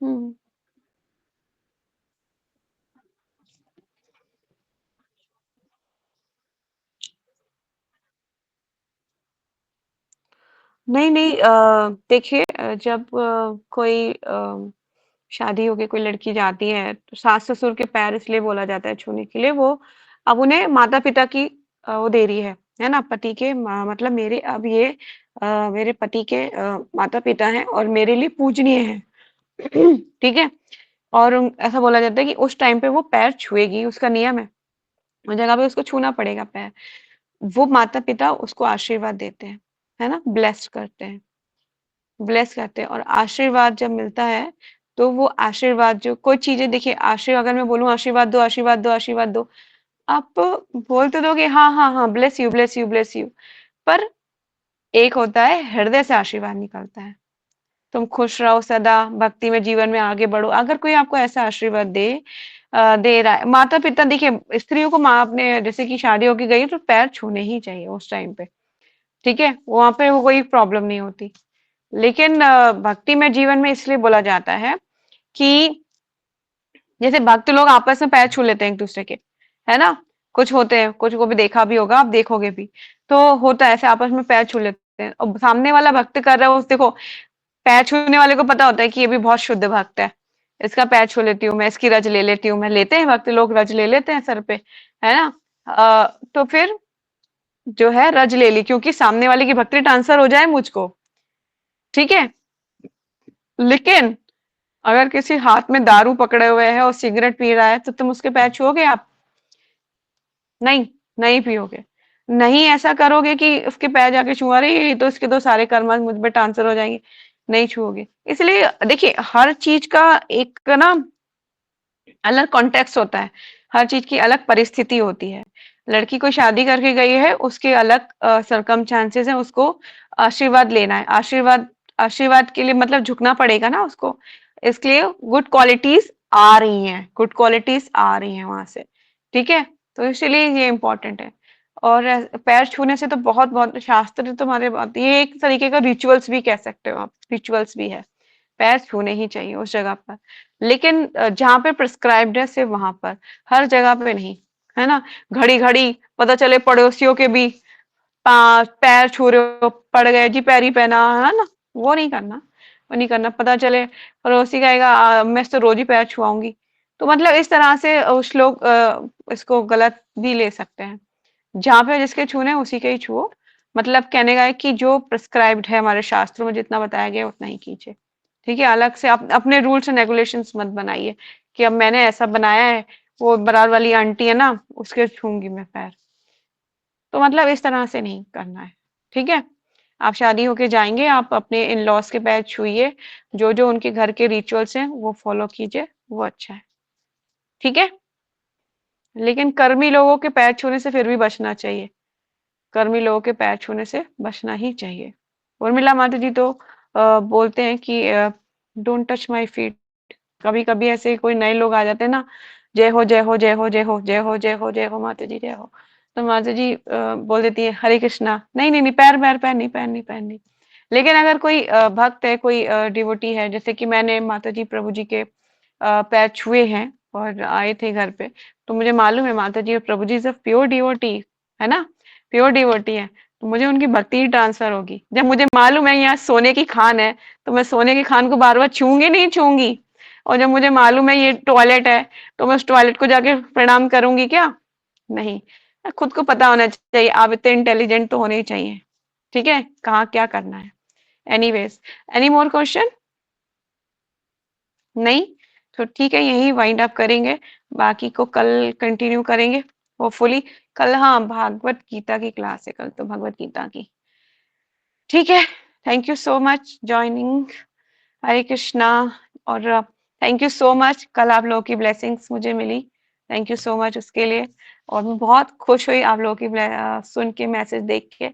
hmm. नहीं नहीं, देखिए, जब कोई शादी होके कोई लड़की जाती है तो सास ससुर के पैर इसलिए बोला जाता है छूने के लिए, वो अब उन्हें माता पिता की वो दे रही है ना? पति के मतलब मेरे अब ये मेरे पति के माता पिता हैं और मेरे लिए पूजनीय हैं। ठीक है? और ऐसा बोला जाता है कि उस टाइम पे वो पैर छुएगी, उसका नियम है, उस जगह पे उसको छूना पड़ेगा पैर। वो माता पिता उसको आशीर्वाद देते हैं, है ना? ब्लेस करते हैं और आशीर्वाद जब मिलता है, तो वो आशीर्वाद, जो कोई चीजें देखिए, आशीर्वाद अगर मैं बोलूं आशीर्वाद दो, आशीर्वाद दो, आशीर्वाद दो, आप बोल तो दोगे हाँ हाँ हाँ, bless you, bless you, bless you, पर एक होता है हृदय से आशीर्वाद निकलता है, तुम खुश रहो सदा, भक्ति में जीवन में आगे बढ़ो। अगर कोई आपको ऐसा आशीर्वाद दे रहा है, माता पिता देखिए, स्त्रियों को माँ अपने जैसे कि शादी होके गई तो पैर छूने ही चाहिए उस टाइम पे, ठीक है? वहां पे वो कोई प्रॉब्लम नहीं होती। लेकिन भक्ति में जीवन में इसलिए बोला जाता है कि जैसे भक्त लोग आपस में पैर छू लेते हैं एक दूसरे के, है ना? कुछ होते हैं, कुछ को भी देखा भी होगा, आप देखोगे भी, तो होता है ऐसे आपस में पैर छू लेते हैं, और सामने वाला भक्त कर रहा है, उस देखो पैर छूने वाले को पता होता है कि ये भी बहुत शुद्ध भक्त है, इसका पैर छू लेती हूँ मैं, इसकी रज ले लेती हूँ मैं, लेते हैं भक्त लोग, रज ले लेते हैं सर पे, है ना? तो फिर जो है रज ले ली, क्योंकि सामने वाले की भक्ति ट्रांसफर हो जाए मुझको, ठीक है? लेकिन अगर किसी हाथ में दारू पकड़े हुए है और सिगरेट पी रहा है, तो तुम उसके पैर छुओगे आप? नहीं, नहीं पियोगे। नहीं ऐसा करोगे कि उसके पैर जाके छुआ, अरे ये तो इसके तो सारे कर्म मुझ पे ट्रांसफर हो जाएंगे, नहीं छुओगे। इसलिए देखिए, हर चीज का एक ना अलग कॉन्टेक्स्ट होता है, हर चीज की अलग परिस्थिति होती है। लड़की कोई शादी करके गई है, उसके अलग सरकमस्टांसेस हैं, उसको आशीर्वाद लेना है। आशीर्वाद आशीर्वाद के लिए मतलब झुकना पड़ेगा ना उसको। इसके लिए गुड क्वालिटीज आ रही हैं, गुड क्वालिटीज आ रही हैं वहां से। ठीक है, तो इसीलिए ये इम्पोर्टेंट है। और पैर छूने से तो बहुत बहुत शास्त्र तो हमारे ये एक तरीके का रिचुअल्स भी कह सकते हो आप, रिचुअल्स भी है। पैर छूने ही चाहिए उस जगह पर, लेकिन जहाँ पे प्रिस्क्राइब्ड है सिर्फ वहां पर, हर जगह पे नहीं, है ना। घड़ी घड़ी पता चले पड़ोसियों के भी पैर छू रहे हो, पड़ गए जी पैर ही पहना, है ना। वो नहीं करना, वो नहीं करना। पता चले पड़ोसी कहेगा मैं तो रोज ही पैर छुआऊंगी, तो मतलब इस तरह से उस लोग इसको गलत भी ले सकते हैं। जहाँ पे जिसके छूने हैं, उसी के ही छुओ। मतलब कहने का है कि जो प्रिस्क्राइब्ड है हमारे शास्त्रों में जितना बताया गया है, उतना ही कीजिए। ठीक है, अलग से अपने रूल्स एंड रेगुलेशंस मत बनाइए कि अब मैंने ऐसा बनाया है, वो बरार वाली आंटी है ना, उसके छूंगी मैं पैर। तो मतलब इस तरह से नहीं करना है। ठीक है, आप शादी होके जाएंगे, आप अपने इन लॉज के पैर छुइए, जो जो उनके घर के रिचुअल्स हैं वो फॉलो कीजिए, वो अच्छा है। ठीक है, लेकिन कर्मी लोगों के पैर छूने से फिर भी बचना चाहिए। कर्मी लोगों के पैर छूने से बचना ही चाहिए। उर्मिला माता जी तो बोलते हैं कि डोंट टच माय फीट। कभी कभी ऐसे कोई नए लोग आ जाते हैं ना, जय हो जय हो जय हो जय हो जय हो जय हो जय हो माता जी जय हो, तो माता जी बोल देती है हरे कृष्णा, नहीं नहीं नहीं, पैर पैर पैर नहीं, पैर नहीं, पैर नहीं। लेकिन अगर कोई भक्त है, कोई डिवोटी है, जैसे कि मैंने माता जी प्रभु जी के पैर छुए हैं और आए थे घर पे, तो मुझे मालूम है माता जी और प्रभु जी सब प्योर डिवोटी है ना, प्योर डिवोटी है। तो मुझे उनकी भक्ति ही ट्रांसफर होगी। जब मुझे मालूम है यहाँ सोने की खान है, तो मैं सोने की खान को बार बार छूंगी नहीं, छूंगी। और जब मुझे मालूम है ये टॉयलेट है, तो मैं उस टॉयलेट को जाके प्रणाम करूंगी क्या? नहीं। खुद को पता होना चाहिए, आप इतने इंटेलिजेंट तो होने ही चाहिए। ठीक है, कहाँ क्या करना है। Anyways, any more question? नहीं? तो ठीक है, यही वाइंड अप करेंगे, बाकी को कल कंटिन्यू करेंगे होपफुली। कल हाँ, भागवत गीता की क्लास है कल, तो भगवत गीता की। ठीक है, thank you so much joining. Hare Krishna. और थैंक यू सो मच, कल आप लोगों की ब्लेसिंग्स मुझे मिली, थैंक यू सो मच उसके लिए। और मैं बहुत खुश हुई आप लोगों की सुन के, मैसेज देख के।